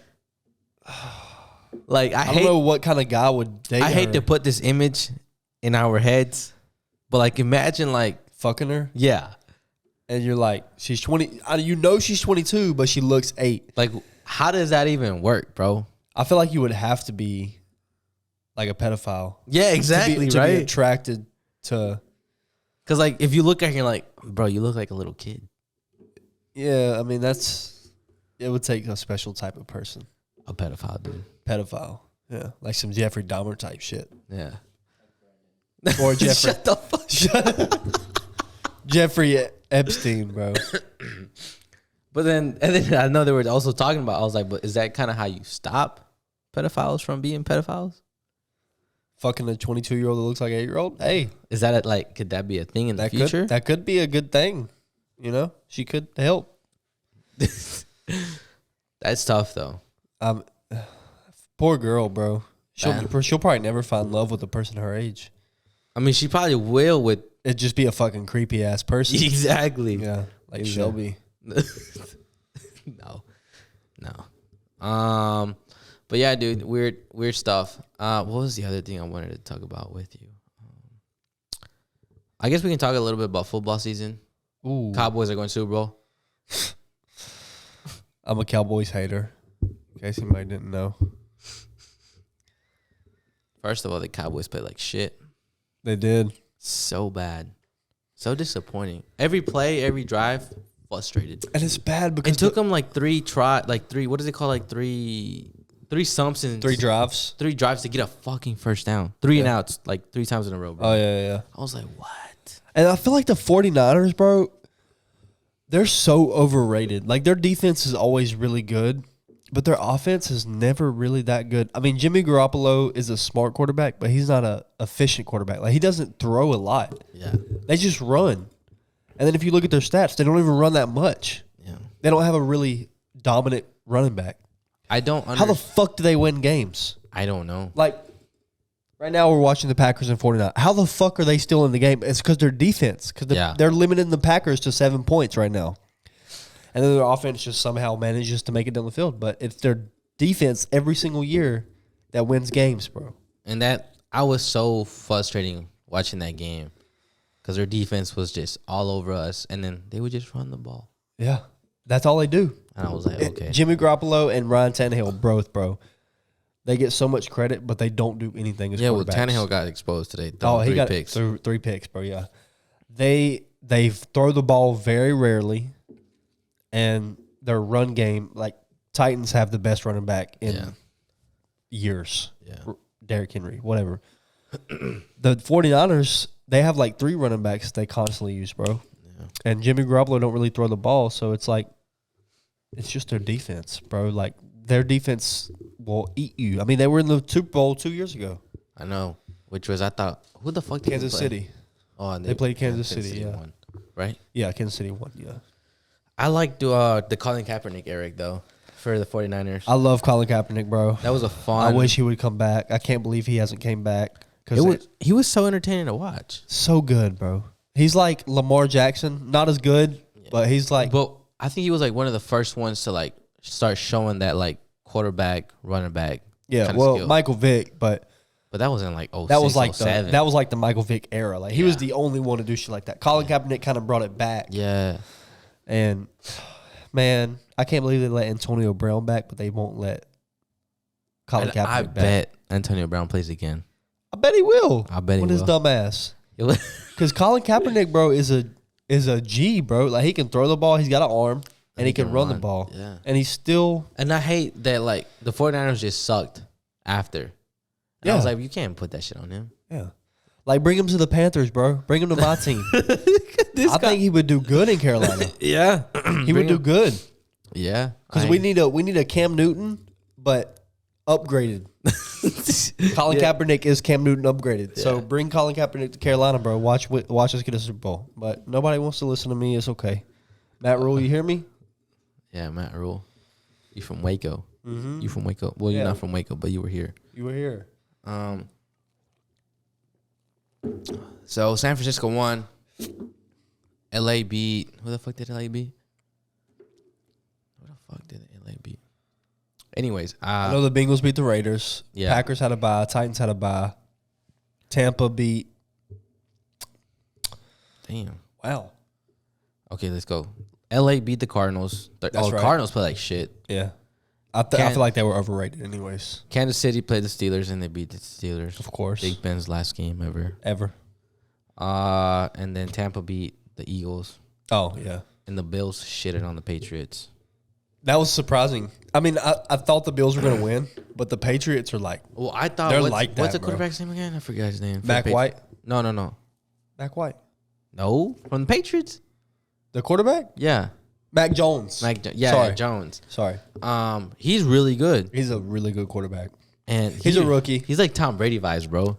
I don't know what kind of guy would date her. I hate to put this image in our heads, but like, imagine like fucking her. Yeah. And you're like, she's 20. You know she's 22, but she looks 8. Like, how does that even work, bro? I feel like you would have to be like a pedophile. Yeah, exactly, to right? be attracted to. Because, like, if you look at her, you're like, bro, you look like a little kid. Yeah, I mean, it would take a special type of person. A pedophile, dude. Pedophile. Yeah. Like some Jeffrey Dahmer type shit. Yeah. Or Jeffrey. Shut the fuck up. Jeffrey Epstein, bro. And then I know they were also talking about, I was like, but is that kind of how you stop pedophiles from being pedophiles? Fucking a 22-year-old that looks like an 8-year-old? Hey. Is that could that be a thing in the future? That could be a good thing. You know? She could help. That's tough, though. Poor girl, bro. She'll probably never find love with a person her age. I mean, she probably will with... It'd just be a fucking creepy-ass person. Exactly. Yeah. Like Shelby. No. But yeah, dude, weird stuff. What was the other thing I wanted to talk about with you? I guess we can talk a little bit about football season. Ooh. Cowboys are going to Super Bowl. I'm a Cowboys hater, in case anybody didn't know. First of all, the Cowboys played like shit. They did. So bad. So disappointing. Every play, every drive, frustrated. And it's bad because it took them like three, what does it call? Like three somethings. 3 drives. 3 drives to get a fucking first down. 3 and outs, like 3 times in a row, bro. Oh, yeah. I was like, what? And I feel like the 49ers, bro, They're so overrated. Like, their defense is always really good, but their offense is never really that good. I mean, Jimmy Garoppolo is a smart quarterback, but he's not a efficient quarterback. Like, he doesn't throw a lot. Yeah. They just run. And then if you look at their stats, they don't even run that much. Yeah. They don't have a really dominant running back. I don't How the fuck do they win games? I don't know. Like, right now we're watching the Packers and 49. How the fuck are they still in the game? It's because their defense. Because they're limiting the Packers to 7 points right now. And then their offense just somehow manages to make it down the field. But it's their defense every single year that wins games, bro. And that, I was so frustrating watching that game. Because their defense was just all over us. And then they would just run the ball. Yeah. That's all they do. And I was like, okay. Jimmy Garoppolo and Ryan Tannehill, both, bro. They get so much credit, but they don't do anything as quarterbacks. Well, Tannehill got exposed today. He got picks. Three picks, bro, yeah. They throw the ball very rarely, and their run game, like, Titans have the best running back in years. Yeah. Derrick Henry, whatever. The 49ers, they have, like, 3 running backs they constantly use, bro. Yeah. And Jimmy Garoppolo don't really throw the ball, so it's like, it's just their defense, bro. Like, their defense will eat you. I mean, they were in the Super Bowl 2 years ago. I know. Which was, I thought, who the fuck did Kansas they play? City. Oh, and they played Kansas City, yeah. Won, right? Yeah, Kansas City won, yeah. I like the Colin Kaepernick, Eric, though, for the 49ers. I love Colin Kaepernick, bro. That was a fun. I wish he would come back. I can't believe he hasn't came back. He was so entertaining to watch. So good, bro. He's like Lamar Jackson. Not as good, but he's like. But I think he was like one of the first ones to like start showing that like quarterback, running back. Yeah, well, skill. Michael Vick, but that was in like that was like the Michael Vick era. Like he was the only one to do shit like that. Colin Kaepernick kind of brought it back. Yeah, and man, I can't believe they let Antonio Brown back, but they won't let Colin Kaepernick back. I bet Antonio Brown plays again. I bet he will. I bet he will. With his dumb ass. Because Colin Kaepernick, bro, is a G, bro. Like he can throw the ball. He's got an arm. And he can run the ball. Yeah. And he's still. And I hate that, like, the 49ers just sucked after. And I was like, you can't put that shit on him. Yeah. Like, bring him to the Panthers, bro. Bring him to my team. I think he would do good in Carolina. Yeah. He would do good. Yeah. Because we need a Cam Newton, but upgraded. Colin Kaepernick is Cam Newton upgraded. Yeah. So bring Colin Kaepernick to Carolina, bro. Watch us get a Super Bowl. But nobody wants to listen to me. It's okay. Matt Rule, you hear me? Yeah, Matt Rule. You from Waco. Mm-hmm. You from Waco. Well, you're not from Waco, but you were here. You were here. So San Francisco won. LA beat. Who the fuck did LA beat? Who the fuck did LA beat? Anyways, I know the Bengals beat the Raiders. Yeah. Packers had a bye. Titans had a bye. Tampa beat. Damn. Wow. Okay, let's go. LA beat the Cardinals. That's right. Cardinals play like shit. Yeah. I feel like they were overrated anyways. Kansas City played the Steelers and they beat the Steelers. Of course. Big Ben's last game ever. And then Tampa beat the Eagles. Oh, yeah. And the Bills shitted on the Patriots. That was surprising. I mean, I thought the Bills were going to win, but the Patriots are like. Well, I thought they're like that. What's the quarterback's name again? I forgot his name. Mac White? No. Mac White? No, from the Patriots. The quarterback? Yeah. Mac Jones. Jones. Sorry. He's really good. He's a really good quarterback. And he's a rookie. He's like Tom Brady vibes, bro.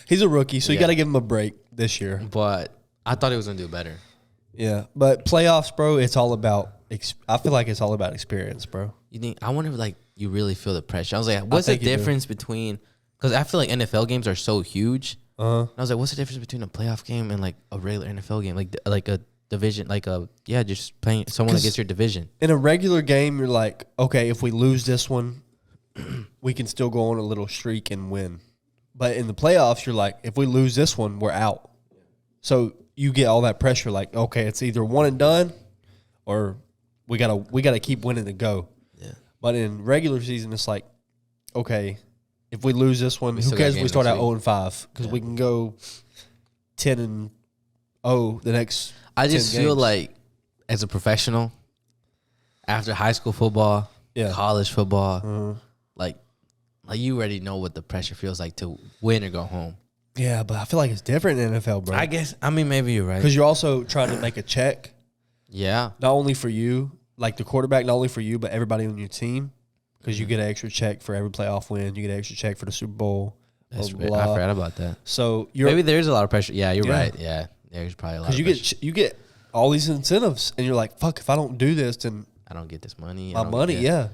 He's a rookie, so you got to give him a break this year. But I thought he was going to do better. Yeah, but playoffs, bro, it's all about I feel like it's all about experience, bro. You think? I wonder if like you really feel the pressure. I was like, what's the difference between? Because I feel like NFL games are so huge. I was like, what's the difference between a playoff game and like a regular NFL game, like a division, just playing someone against your division. In a regular game, you're like, okay, if we lose this one, we can still go on a little streak and win. But in the playoffs, you're like, if we lose this one, we're out. So you get all that pressure, like, okay, it's either one and done, or we gotta keep winning to go. Yeah. But in regular season, it's like, okay, if we lose this one, who cares if we start out 0-5? Because we can go 10-0 the next. I just feel like, as a professional, after high school football, college football, like you already know what the pressure feels like to win or go home. Yeah, but I feel like it's different in NFL, bro. I guess. I mean, maybe you're right. Because you're also trying to make a check. Yeah. Not only for you, like the quarterback, not only for you, but everybody on your team, because you get an extra check for every playoff win. You get an extra check for the Super Bowl. That's blah, blah, I blah. forgot about that. So you're Maybe there's a lot of pressure. Yeah, you're right. Yeah, there's probably a lot. Because you get all these incentives, and you're like, fuck, if I don't do this, then I don't get this money. my money, yeah.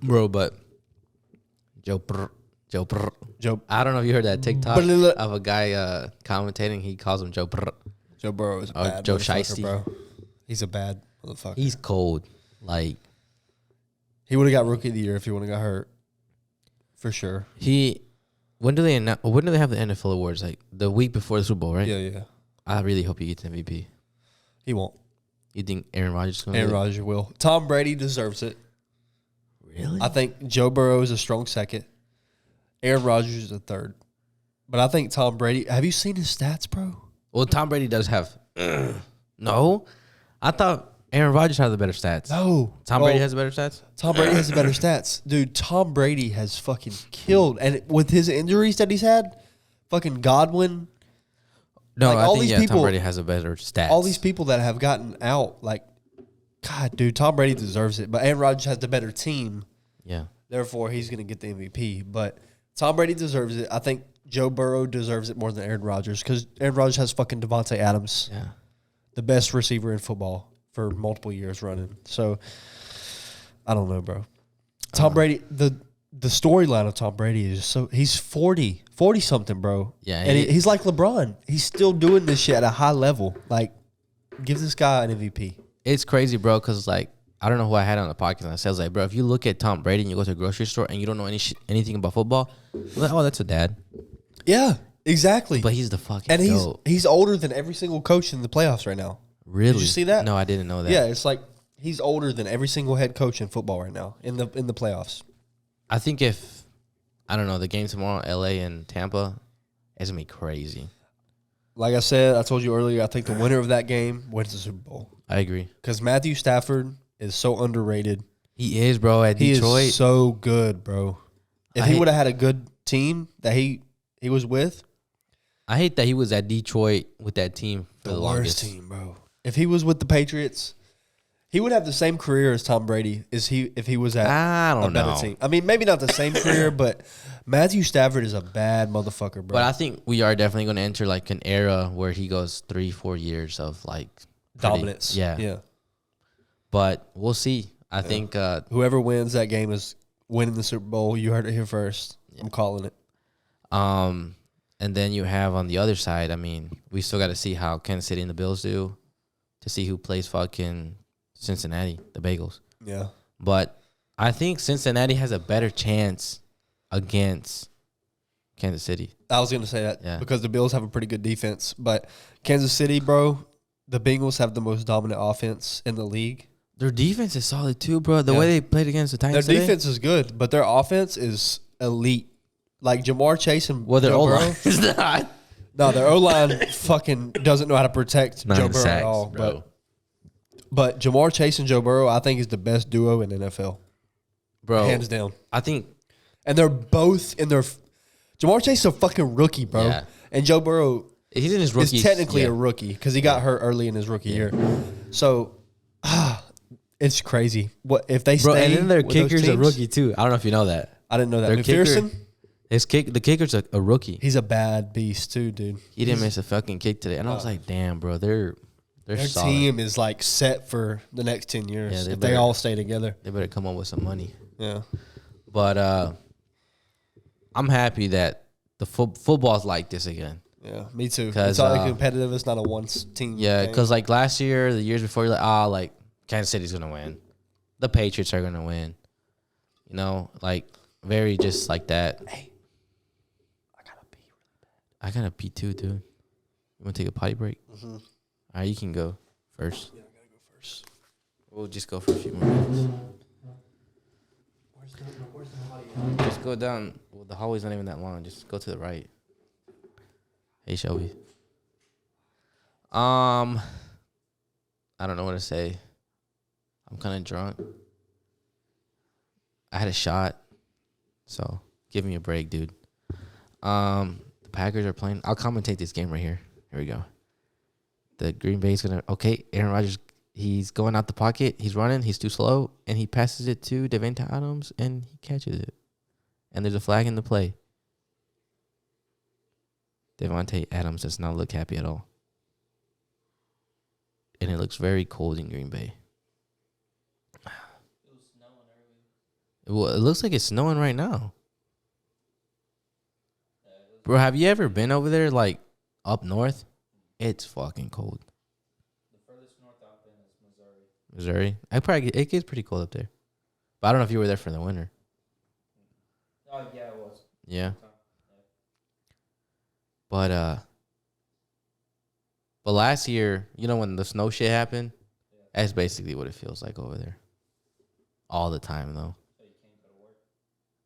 Bro, but Joe, I don't know if you heard that TikTok of a guy commentating. He calls him Joe. Joe Burrow is a bad Joe Shiesty, bro. He's a bad motherfucker. He's cold. Like he would have got Rookie of the Year if he wouldn't have got hurt, for sure. When do they have the NFL awards? Like the week before the Super Bowl, right? Yeah. I really hope he gets MVP. He won't. You think Aaron Rodgers is going to? Aaron Rodgers will. Tom Brady deserves it. Really? I think Joe Burrow is a strong second. Aaron Rodgers is a third. But I think Tom Brady. Have you seen his stats, bro? Well, Tom Brady does have. No, I thought Aaron Rodgers had the better stats. No, Tom Brady has the better stats. Tom Brady has the better stats, dude. Tom Brady has fucking killed, and with his injuries that he's had, fucking Godwin. No, like, I think Tom Brady has a better stats. All these people that have gotten out, like, God, dude, Tom Brady deserves it, but Aaron Rodgers has the better team. Yeah. Therefore, he's gonna get the MVP. But Tom Brady deserves it. I think Joe Burrow deserves it more than Aaron Rodgers because Aaron Rodgers has fucking Devontae Adams, the best receiver in football for multiple years running. So, I don't know, bro. Tom Brady, the storyline of Tom Brady is just so he's 40-something, bro. Yeah, and he's like LeBron. He's still doing this shit at a high level. Like, give this guy an MVP. It's crazy, bro, because, like, I don't know who I had on the podcast. And I said, like, bro, if you look at Tom Brady and you go to a grocery store and you don't know anything about football, you're like, oh, that's a dad. Yeah, exactly. But he's the fucking and goat. he's older than every single coach in the playoffs right now. Really? Did you see that? No, I didn't know that. Yeah, it's like he's older than every single head coach in football right now in the playoffs. I think if, I don't know, the game tomorrow, LA and Tampa, it's going to be crazy. Like I said, I told you earlier, I think the winner of that game wins the Super Bowl. I agree. Because Matthew Stafford is so underrated. He is, bro, at Detroit. He is so good, bro. If he would have had a good team that he was with. I hate that he was at Detroit with that team for the longest. Worst team, bro. If he was with the Patriots, he would have the same career as Tom Brady if he was at a better team. I mean, maybe not the same career, but Matthew Stafford is a bad motherfucker, bro. But I think we are definitely going to enter like an era where he goes 3-4 years of like dominance. Yeah. But we'll see. I think whoever wins that game is winning the Super Bowl. You heard it here first. Yeah. I'm calling it. And then you have on the other side, I mean, we still got to see how Kansas City and the Bills do to see who plays fucking Cincinnati, the Bagels. Yeah. But I think Cincinnati has a better chance against Kansas City. I was going to say that because the Bills have a pretty good defense. But Kansas City, bro, the Bengals have the most dominant offense in the league. Their defense is solid too, bro. The way they played against the Titans Their defense is good, but their offense is elite. Like Jamar Chase and their O-line is not. No, their O-line fucking doesn't know how to protect Joe Burrow at all. Bro. But Jamar Chase and Joe Burrow, I think, is the best duo in the NFL. Bro. Hands down. I think. And they're both in their Jamar Chase is a fucking rookie, bro. Yeah. And Joe Burrow he's in his rookie. Is technically a rookie because he got hurt early in his rookie year. So, it's crazy. What if they stay? And then their kicker's a rookie too. I don't know if you know that. I didn't know that. McPherson? The kicker's a rookie. He's a bad beast too, dude. He didn't miss a fucking kick today, and I was like, "Damn, bro, their solid. Team is like set for the next 10 years if they all stay together. They better come up with some money." Yeah, but I'm happy that the football's like this again. Yeah, me too. It's all competitive. It's not a one team. Yeah, because like last year, the years before, you're like, like Kansas City's gonna win, the Patriots are gonna win. You know, like very just like that. Hey. I gotta pee really bad. I gotta pee too, dude. You want to take a potty break? Mm-hmm. All right, you can go first. Yeah, I gotta go first. We'll just go for a few more minutes. Where's the potty? Just go down. Well, the hallway's not even that long. Just go to the right. Hey, Shelby. I don't know what to say. I'm kind of drunk. I had a shot, so give me a break, dude. The Packers are playing. I'll commentate this game right here. Here we go. The Green Bay's gonna. Okay, Aaron Rodgers He's going out the pocket. He's running. He's too slow, and he passes it to Devontae Adams, and he catches it. And there's a flag in the play. Devontae Adams does not look happy at all. And it looks very cold in Green Bay. It was snowing earlier. Well, it looks like it's snowing right now. Bro, have you ever been over there, like, up north? It's fucking cold. The furthest north I've been is Missouri. Missouri? It gets pretty cold up there. But I don't know if you were there for the winter. Oh, yeah, it was. Yeah. But last year, you know, when the snow shit happened, that's basically what it feels like over there. All the time, though. So you can't go to work?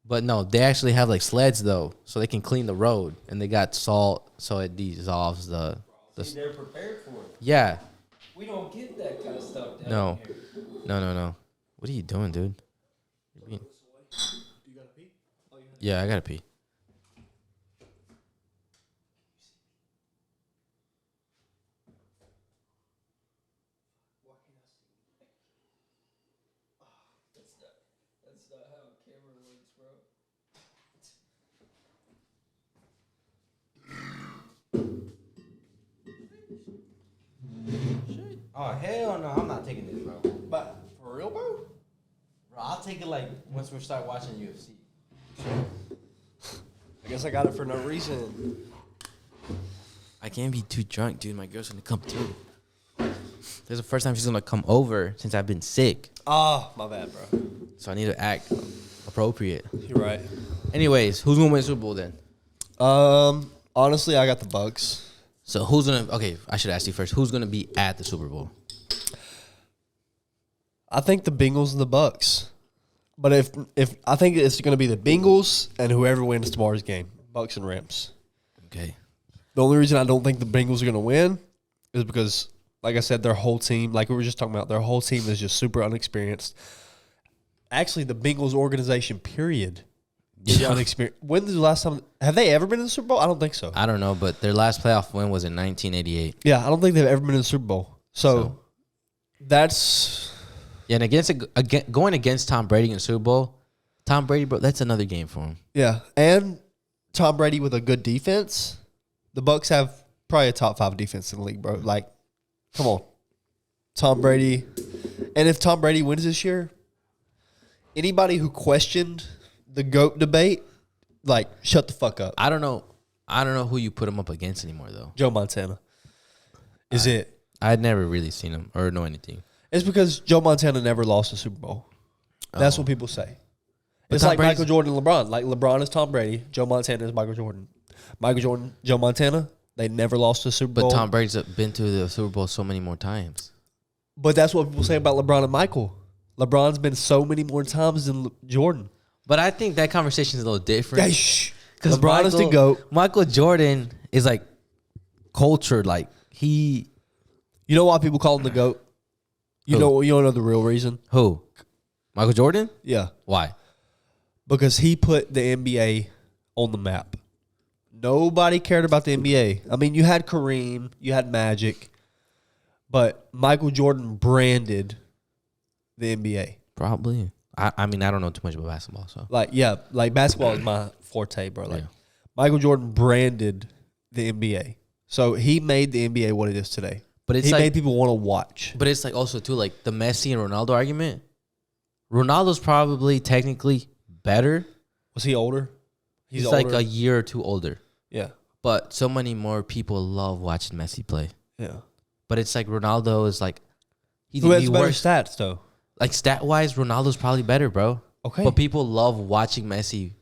But no, they actually have like sleds though, so they can clean the road, and they got salt, so it dissolves the. See, they're prepared for it. Yeah. We don't get that kind of stuff down No. here. No. What are you doing, dude? You gotta pee? Yeah, I gotta pee. That's not how a camera works, bro. Oh hell no, I'm not taking this, bro. But for real, bro? Bro, I'll take it like once we start watching UFC. I guess I got it for no reason. I can't be too drunk, dude. My girl's gonna come through. This is the first time she's gonna come over since I've been sick. Ah, my bad, bro. So I need to act appropriate. You're right. Anyways, who's gonna win Super Bowl then? Honestly, I got the Bucks. So who's gonna? Okay, I should ask you first. Who's gonna be at the Super Bowl? I think the Bengals and the Bucks. But if I think it's going to be the Bengals and whoever wins tomorrow's game, Bucks and Rams. Okay. The only reason I don't think the Bengals are going to win is because, like I said, their whole team, like we were just talking about, their whole team is just super unexperienced. Actually, the Bengals organization, period, is unexperienced. When was the last time? Have they ever been in the Super Bowl? I don't think so. I don't know, but their last playoff win was in 1988. Yeah, I don't think they've ever been in the Super Bowl. So that's... Yeah, and going against Tom Brady in the Super Bowl, Tom Brady, bro, that's another game for him. Yeah, and Tom Brady with a good defense. The Bucks have probably a top 5 defense in the league, bro. Like, come on. Tom Brady. And if Tom Brady wins this year, anybody who questioned the GOAT debate, like, shut the fuck up. I don't know who you put him up against anymore, though. Joe Montana. Is it? I'd never really seen him or know anything. It's because Joe Montana never lost a Super Bowl. That's what people say. But It's Tom like Brady's- Michael Jordan and LeBron. Like, LeBron is Tom Brady. Joe Montana is Michael Jordan. Michael Jordan, Joe Montana, they never lost a Super Bowl. But Tom Brady's been to the Super Bowl so many more times. But that's what people say about LeBron and Michael. LeBron's been so many more times than Jordan. But I think that conversation is a little different. Because LeBron is the GOAT. Michael Jordan is like cultured. Like he. You know why people call him the GOAT? You don't know the real reason? Who? Michael Jordan? Yeah. Why? Because he put the NBA on the map. Nobody cared about the NBA. I mean, you had Kareem, you had Magic, but Michael Jordan branded the NBA. Probably. I mean, I don't know too much about basketball, so. Like basketball is my forte, bro. Like, Yeah. Michael Jordan branded the NBA. So he made the NBA what it is today. But it's he like, made people want to watch. But it's like also too like the Messi and Ronaldo argument. Ronaldo's probably technically better. Was he older? He's older. like a year or two older. Yeah. But so many more people love watching Messi play. Yeah. But it's like Ronaldo is like Who has he better works stats though? like stat wise. Ronaldo's probably better, bro. Okay. But people love watching Messi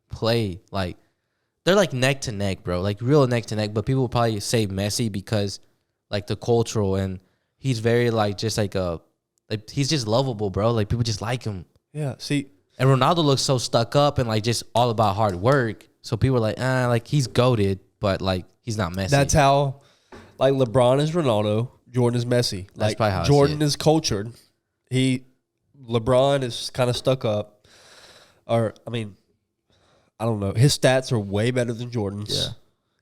play. Like they're like neck to neck, bro. Like real neck to neck. But people will probably say Messi because like the cultural and he's very like just like he's just lovable, bro. Like people just like him. Yeah. See, and Ronaldo looks so stuck up and like just all about hard work. So people are like, like he's goated, but like he's not Messi. that's how, like LeBron is Ronaldo, Jordan is Messi. That's Like probably how I see Jordan it. is cultured. LeBron is kind of stuck up. Or I mean, I don't know. His stats are way better than Jordan's. Yeah.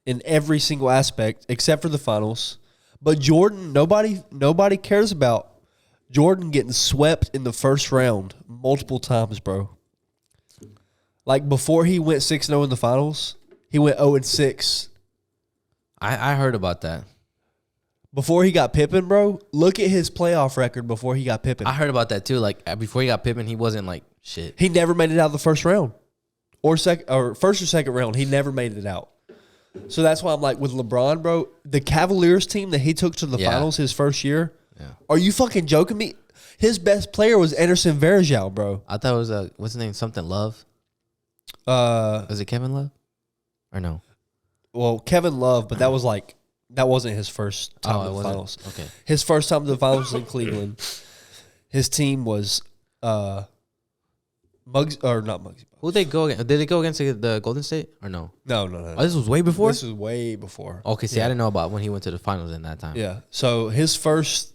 In every single aspect except for the finals. But Jordan, nobody cares about Jordan getting swept in the first round multiple times, bro. Like before he went 6-0 in the finals, he went 0-6. I heard about that. Before he got Pippen, bro, look at his playoff record before he got Pippen. I heard about that too. Like before he got Pippen, he wasn't like shit. He never made it out of the first round. Or first or second round. He never made it out. So that's why I'm like, with LeBron, bro, the Cavaliers team that he took to the finals his first year, are you fucking joking me? His best player was Anderson Varejao, bro. I thought it was, what's his name? Something Love? Was it Kevin Love? Or no? Well, Kevin Love, but that wasn't his first time in the finals. Okay. His first time to the finals was in Cleveland. His team was not Muggsy. Who'd they go against? Did they go against the Golden State or no? No. Oh, this was way before? This was way before. Okay, see, I didn't know about when he went to the finals in that time. Yeah. So his first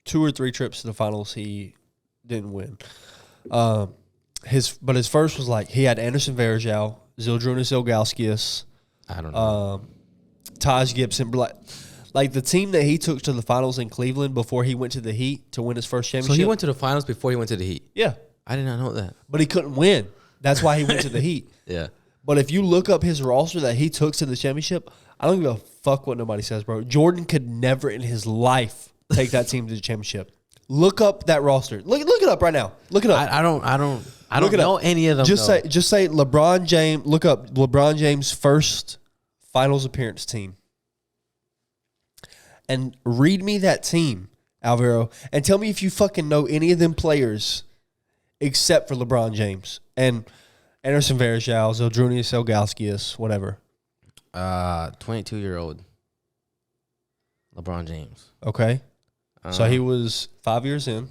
2 or 3 trips to the finals, he didn't win. His first was like, he had Anderson Varejao, Zildrunas Ilgauskas, I don't know. Taj Gibson. Like the team that he took to the finals in Cleveland before he went to the Heat to win his first championship. So he went to the finals before he went to the Heat? Yeah. I did not know that. But he couldn't win. That's why he went to the Heat. Yeah. But if you look up his roster that he took to the championship, I don't give a fuck what nobody says, bro. Jordan could never in his life take that team to the championship. Look up that roster. Look it up right now. Look it up. I don't know any of them. Just say LeBron James. Look up LeBron James' first finals appearance team. And read me that team, Alvaro, and tell me if you fucking know any of them players except for LeBron James and Anderson Varejao, Zildrunas Ilgauskas, whatever. 22-year-old LeBron James. Okay. So he was 5 years in.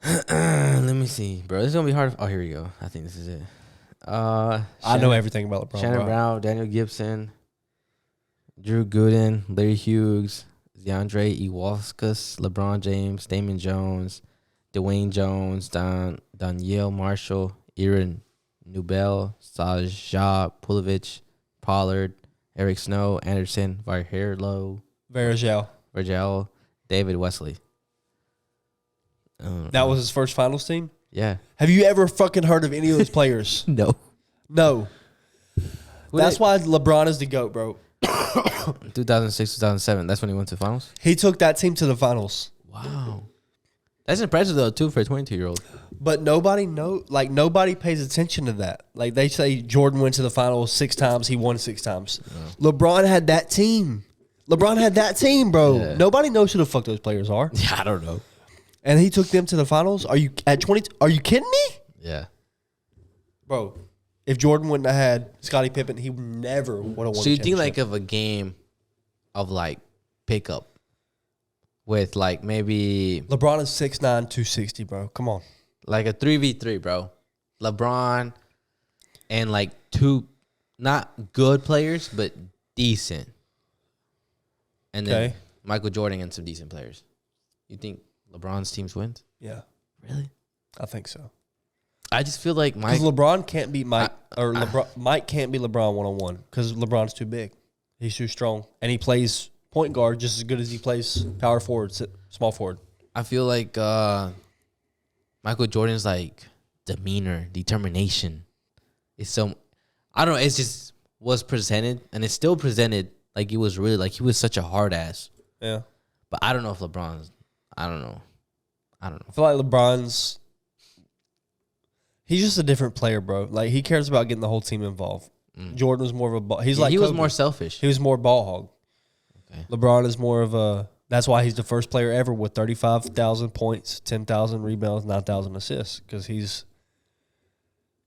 Let me see, bro. This is gonna be hard. Oh, here we go. I think this is it. I know everything about LeBron. Shannon Brown, Daniel Gibson, Drew Gooden, Larry Hughes, DeAndre Iwauskas, LeBron James, Damon Jones, Dwayne Jones, Danielle Marshall, Aaron Nubel, Sajah Pulovich, Pollard, Eric Snow, Anderson Varejao, David Wesley. That was his first finals team? Yeah. Have you ever fucking heard of any of those players? No. That's why LeBron is the GOAT, bro. 2006, 2007. That's when he went to finals? He took that team to the finals. Wow. That's impressive, though, too, for a 22-year-old. But nobody pays attention to that. Like, they say Jordan went to the finals 6 times. He won 6 times. Yeah. LeBron had that team. Bro. Yeah. Nobody knows who the fuck those players are. Yeah, I don't know. And he took them to the finals? Are you kidding me? Yeah. Bro, if Jordan wouldn't have had Scottie Pippen, he never would have won. So you think like of a game of like pickup with like maybe LeBron is 6'9", 260, bro. Come on. Like a 3v3, bro. LeBron and like 2 not good players, but decent. And then Michael Jordan and some decent players. You think LeBron's teams wins? Yeah. Really? I think so. I just feel like Mike... Because LeBron can't beat Mike, Mike can't beat LeBron one-on-one because LeBron's too big. He's too strong. And he plays point guard just as good as he plays power forward, small forward. I feel like Michael Jordan's like demeanor, determination. It's so... I don't know. It's just was presented, and it's still presented like it was really... Like he was such a hard ass. Yeah. But I don't know if LeBron's... I don't know. I feel like LeBron's... He's just a different player, bro. Like, he cares about getting the whole team involved. Jordan was more of a ball... He was more selfish. He was more ball hog. Okay. LeBron is more of a... That's why he's the first player ever with 35,000 points, 10,000 rebounds, 9,000 assists. Because he's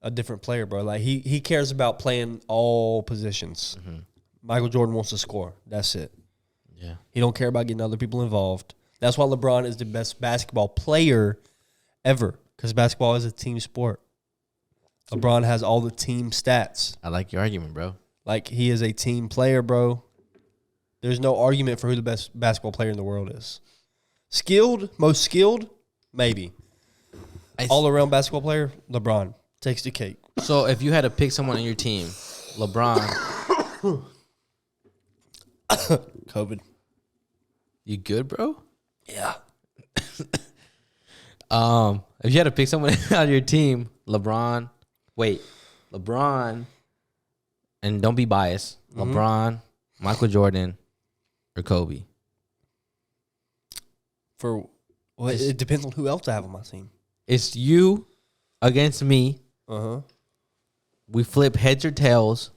a different player, bro. Like, he cares about playing all positions. Mm-hmm. Michael Jordan wants to score. That's it. Yeah. He don't care about getting other people involved. That's why LeBron is the best basketball player ever. Because basketball is a team sport. LeBron has all the team stats. I like your argument, bro. Like, he is a team player, bro. There's no argument for who the best basketball player in the world is. Most skilled, maybe. All-around basketball player, LeBron. Takes the cake. So, if you had to pick someone on your team, LeBron. COVID. You good, bro? Yeah. If you had to pick someone on your team, LeBron, and don't be biased. LeBron, Michael Jordan, or Kobe. It depends on who else I have on my team. It's you against me. We flip heads or tails,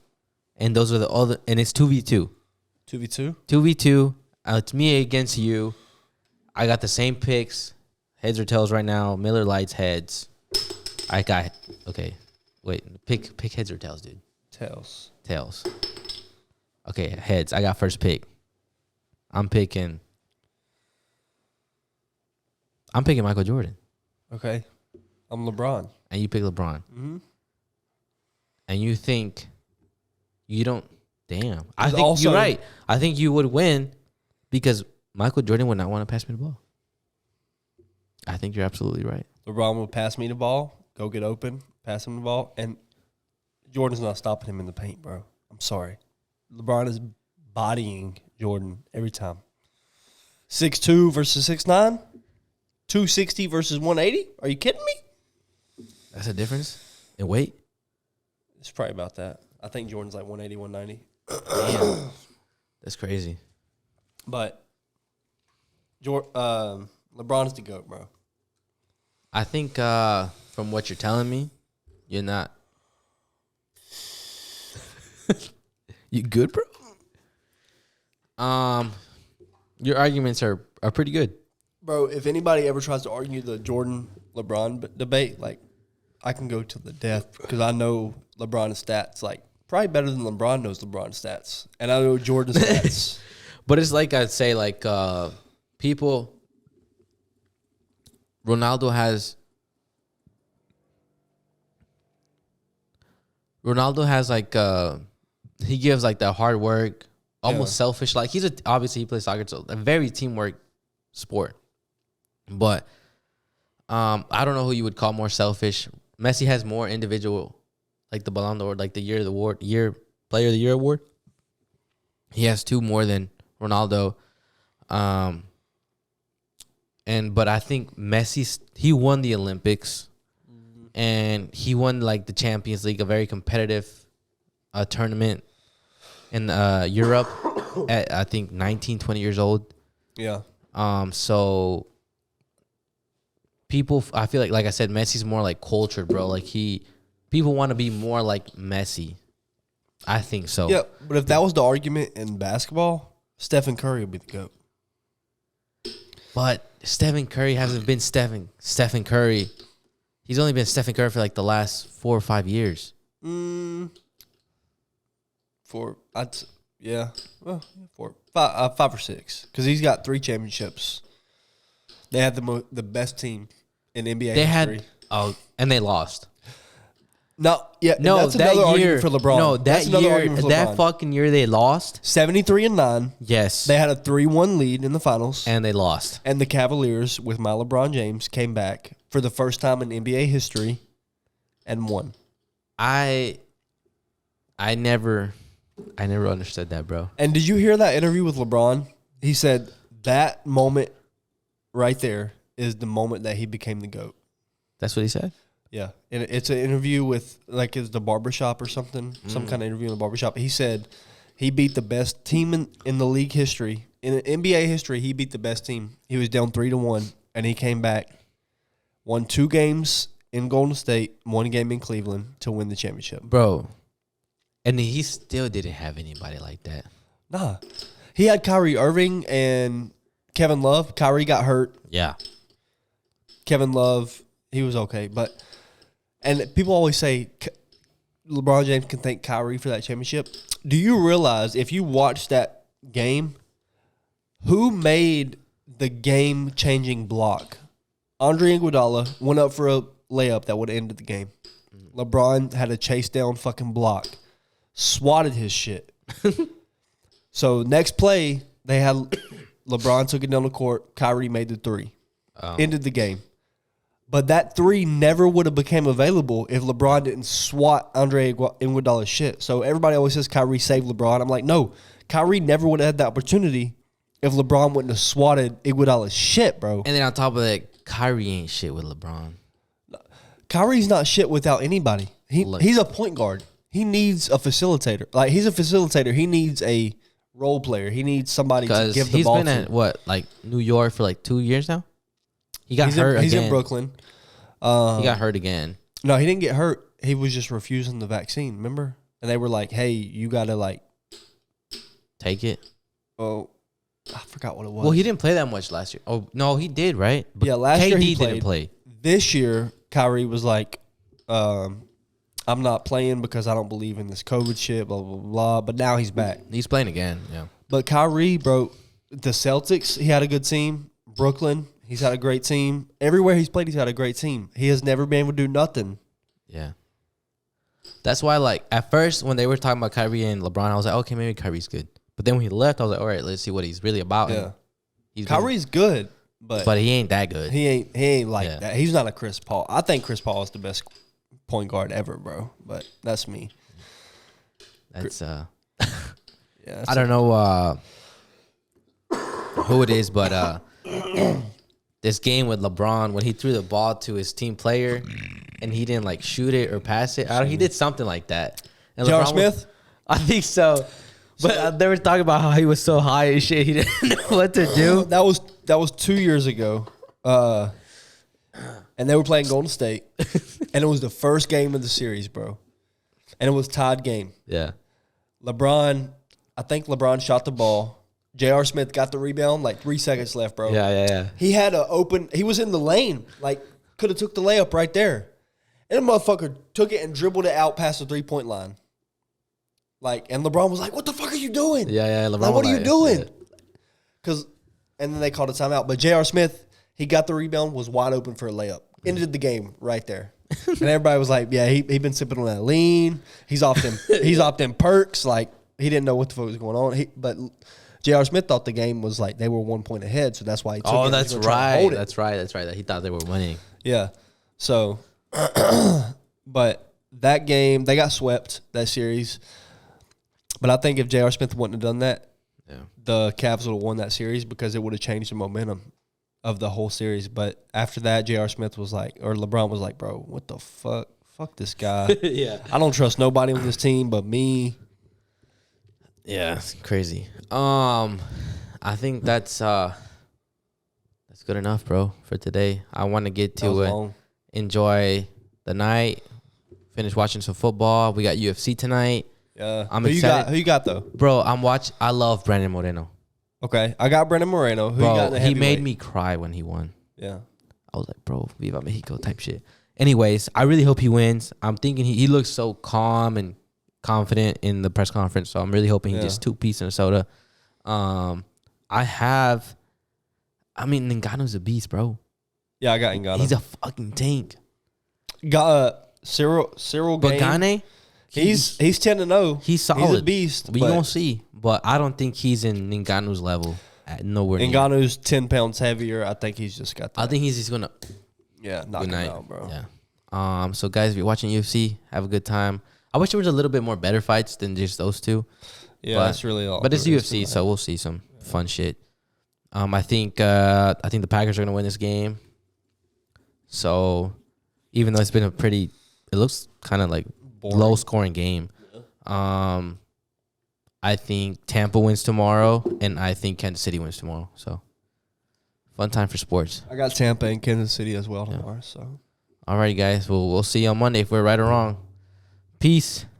and those are the other. And it's 2v2. 2v2. 2v2. It's me against you. I got the same picks, heads or tails right now. Miller Lights heads. I got okay. Wait, pick heads or tails, dude. Tails. Okay, heads. I got first pick. I'm picking Michael Jordan. Okay. I'm LeBron. And you pick LeBron. Mm-hmm. And you think you don't. Damn. I think also, you're right. I think you would win because Michael Jordan would not want to pass me the ball. I think you're absolutely right. LeBron will pass me the ball, go get open, pass him the ball, and Jordan's not stopping him in the paint, bro. I'm sorry. LeBron is bodying Jordan every time. 6'2" versus 6'9", 260 versus 180. Are you kidding me? That's a difference in weight? It's probably about that. I think Jordan's like 180, 190. Damn. That's crazy. But LeBron is the GOAT, bro. I think from what you're telling me, you're not. You good, bro? Your arguments are pretty good. Bro, if anybody ever tries to argue the Jordan-LeBron debate, like, I can go to the death because I know LeBron's stats, like, probably better than LeBron knows LeBron's stats. And I know Jordan's stats. But it's like I'd say, like, people, Ronaldo has like, he gives, like, the hard work, almost selfish. Like, obviously he plays soccer, so a very teamwork sport. But I don't know who you would call more selfish. Messi has more individual, like the Ballon d'Or, like the Player of the Year award. He has 2 more than Ronaldo. But I think Messi, he won the Olympics, and he won like the Champions League, a very competitive tournament in Europe at I think 19, 20 years old. Yeah. So people, I feel like I said, Messi's more like cultured, bro. Like people want to be more like Messi. I think so. Yeah, but if that was the argument in basketball, Stephen Curry would be the GOAT. But Stephen Curry hasn't been Stephen Curry. He's only been Stephen Curry for like the last 4 or 5 years. 5 or 6, because he's got 3 championships. They had the best team in NBA history. And they lost. No, that's that another year argument for LeBron. No, that fucking year they lost. 73-9. Yes, they had a 3-1 lead in the finals, and they lost. And the Cavaliers, with my LeBron James, came back for the first time in NBA history and won. I never understood that, bro. And did you hear that interview with LeBron? He said that moment right there is the moment that he became the GOAT. That's what he said? Yeah. And it's an interview with, like, it's the barbershop or something, some kind of interview in the barbershop. He said he beat the best team in the league history. In NBA history, he beat the best team. He was down 3-1, and he came back, won 2 games in Golden State, 1 game in Cleveland to win the championship. Bro. And he still didn't have anybody like that. Nah. He had Kyrie Irving and Kevin Love. Kyrie got hurt. Yeah. Kevin Love, he was okay. And people always say LeBron James can thank Kyrie for that championship. Do you realize, if you watch that game, who made the game-changing block? Andre Iguodala went up for a layup that would have ended the game. LeBron had a chase-down fucking block. Swatted his shit. So next play, they had LeBron took it down the court. Kyrie made the 3. Ended the game. But that 3 never would have became available if LeBron didn't swat Andre Iguodala's shit. So everybody always says Kyrie saved LeBron. I'm like, no. Kyrie never would have had the opportunity if LeBron wouldn't have swatted Iguodala's shit, bro. And then on top of that, Kyrie ain't shit with LeBron. Kyrie's not shit without anybody. He's a point guard. He needs a facilitator. Like, he's a facilitator. He needs a role player. He needs somebody to give the ball to. He's been at, what, like New York for like 2 years now? He got hurt again. He's in Brooklyn. He got hurt again. No, he didn't get hurt. He was just refusing the vaccine, remember? And they were like, hey, you got to, like... Take it? Oh, I forgot what it was. Well, he didn't play that much last year. Oh, no, he did, right? But yeah, last year he didn't play. This year, Kyrie was like, I'm not playing because I don't believe in this COVID shit, blah, blah, blah. But now he's back. He's playing again, yeah. But Kyrie, bro, the Celtics, he had a good team. Brooklyn, he's had a great team. Everywhere he's played, he's had a great team. He has never been able to do nothing. Yeah. That's why, like, at first, when they were talking about Kyrie and LeBron, I was like, okay, maybe Kyrie's good. But then when he left, I was like, all right, let's see what he's really about. Yeah. Kyrie's good, but he ain't that good. He ain't like that. He's not a Chris Paul. I think Chris Paul is the best point guard ever, bro. But that's me. That's yeah. I don't know who it is, but this game with LeBron, when he threw the ball to his team player and he didn't like shoot it or pass it, he did something like that. And J.R. Smith? I think so. But they were talking about how he was so high and shit, he didn't know what to do. That was 2 years ago. And they were playing Golden State. And it was the first game of the series, bro. And it was tied game. Yeah. I think LeBron shot the ball. J.R. Smith got the rebound, like 3 seconds left, bro. Yeah. He was in the lane. Like, could have took the layup right there. And the motherfucker took it and dribbled it out past the 3-point line. Like, and LeBron was like, what the fuck are you doing? Yeah. LeBron like, what are you doing? Yeah. And then they called a timeout. But J.R. Smith, he got the rebound, was wide open for a layup. Ended the game right there. And everybody was like, yeah, he been sipping on that lean. He's off them perks. Like, he didn't know what the fuck was going on. But J.R. Smith thought the game was like they were 1 point ahead, so that's why he took it. Oh, that's right. That's right. He thought they were winning. Yeah. So, but that game, they got swept, that series. But I think if J.R. Smith wouldn't have done that, the Cavs would have won that series because it would have changed the momentum of the whole series. But after that, J.R. Smith was like, or LeBron was like, bro, what the fuck? Fuck this guy. Yeah. I don't trust nobody on this team but me. Yeah, it's crazy. I think that's good enough, bro, for today. I want to get to it. Enjoy the night. Finish watching some football. We got UFC tonight. Yeah. I'm excited. Who you got though? Bro, I love Brandon Moreno. Okay. I got Brandon Moreno. Who bro, you got in the he made heavyweight? me cry when he won. Yeah. I was like, bro, Viva Mexico type shit. Anyways, I really hope he wins. I'm thinking he looks so calm and confident in the press conference, so I'm really hoping he just 2-piece and a soda. Ngannou's a beast, bro. Yeah, I got Ngannou. He's a fucking tank. Got Cyril But Gane. Gane, He's 10-0. He's solid. He's a beast. We gonna see, but I don't think he's in Ngannou's level. Nowhere near. Ngannou's 10 pounds heavier. I think he's just got that. I think he's just gonna. Knock him out, bro. Yeah. So guys, if you're watching UFC, have a good time. I wish there was a little bit more better fights than just those two. Yeah, that's really all. But it's UFC, so we'll see some fun shit. I think the Packers are gonna win this game. So, even though it's been it looks kind of like low scoring game. I think Tampa wins tomorrow, and I think Kansas City wins tomorrow. So, fun time for sports. I got Tampa and Kansas City as well tomorrow. So, all right, guys. We'll see you on Monday if we're right or wrong. Peace.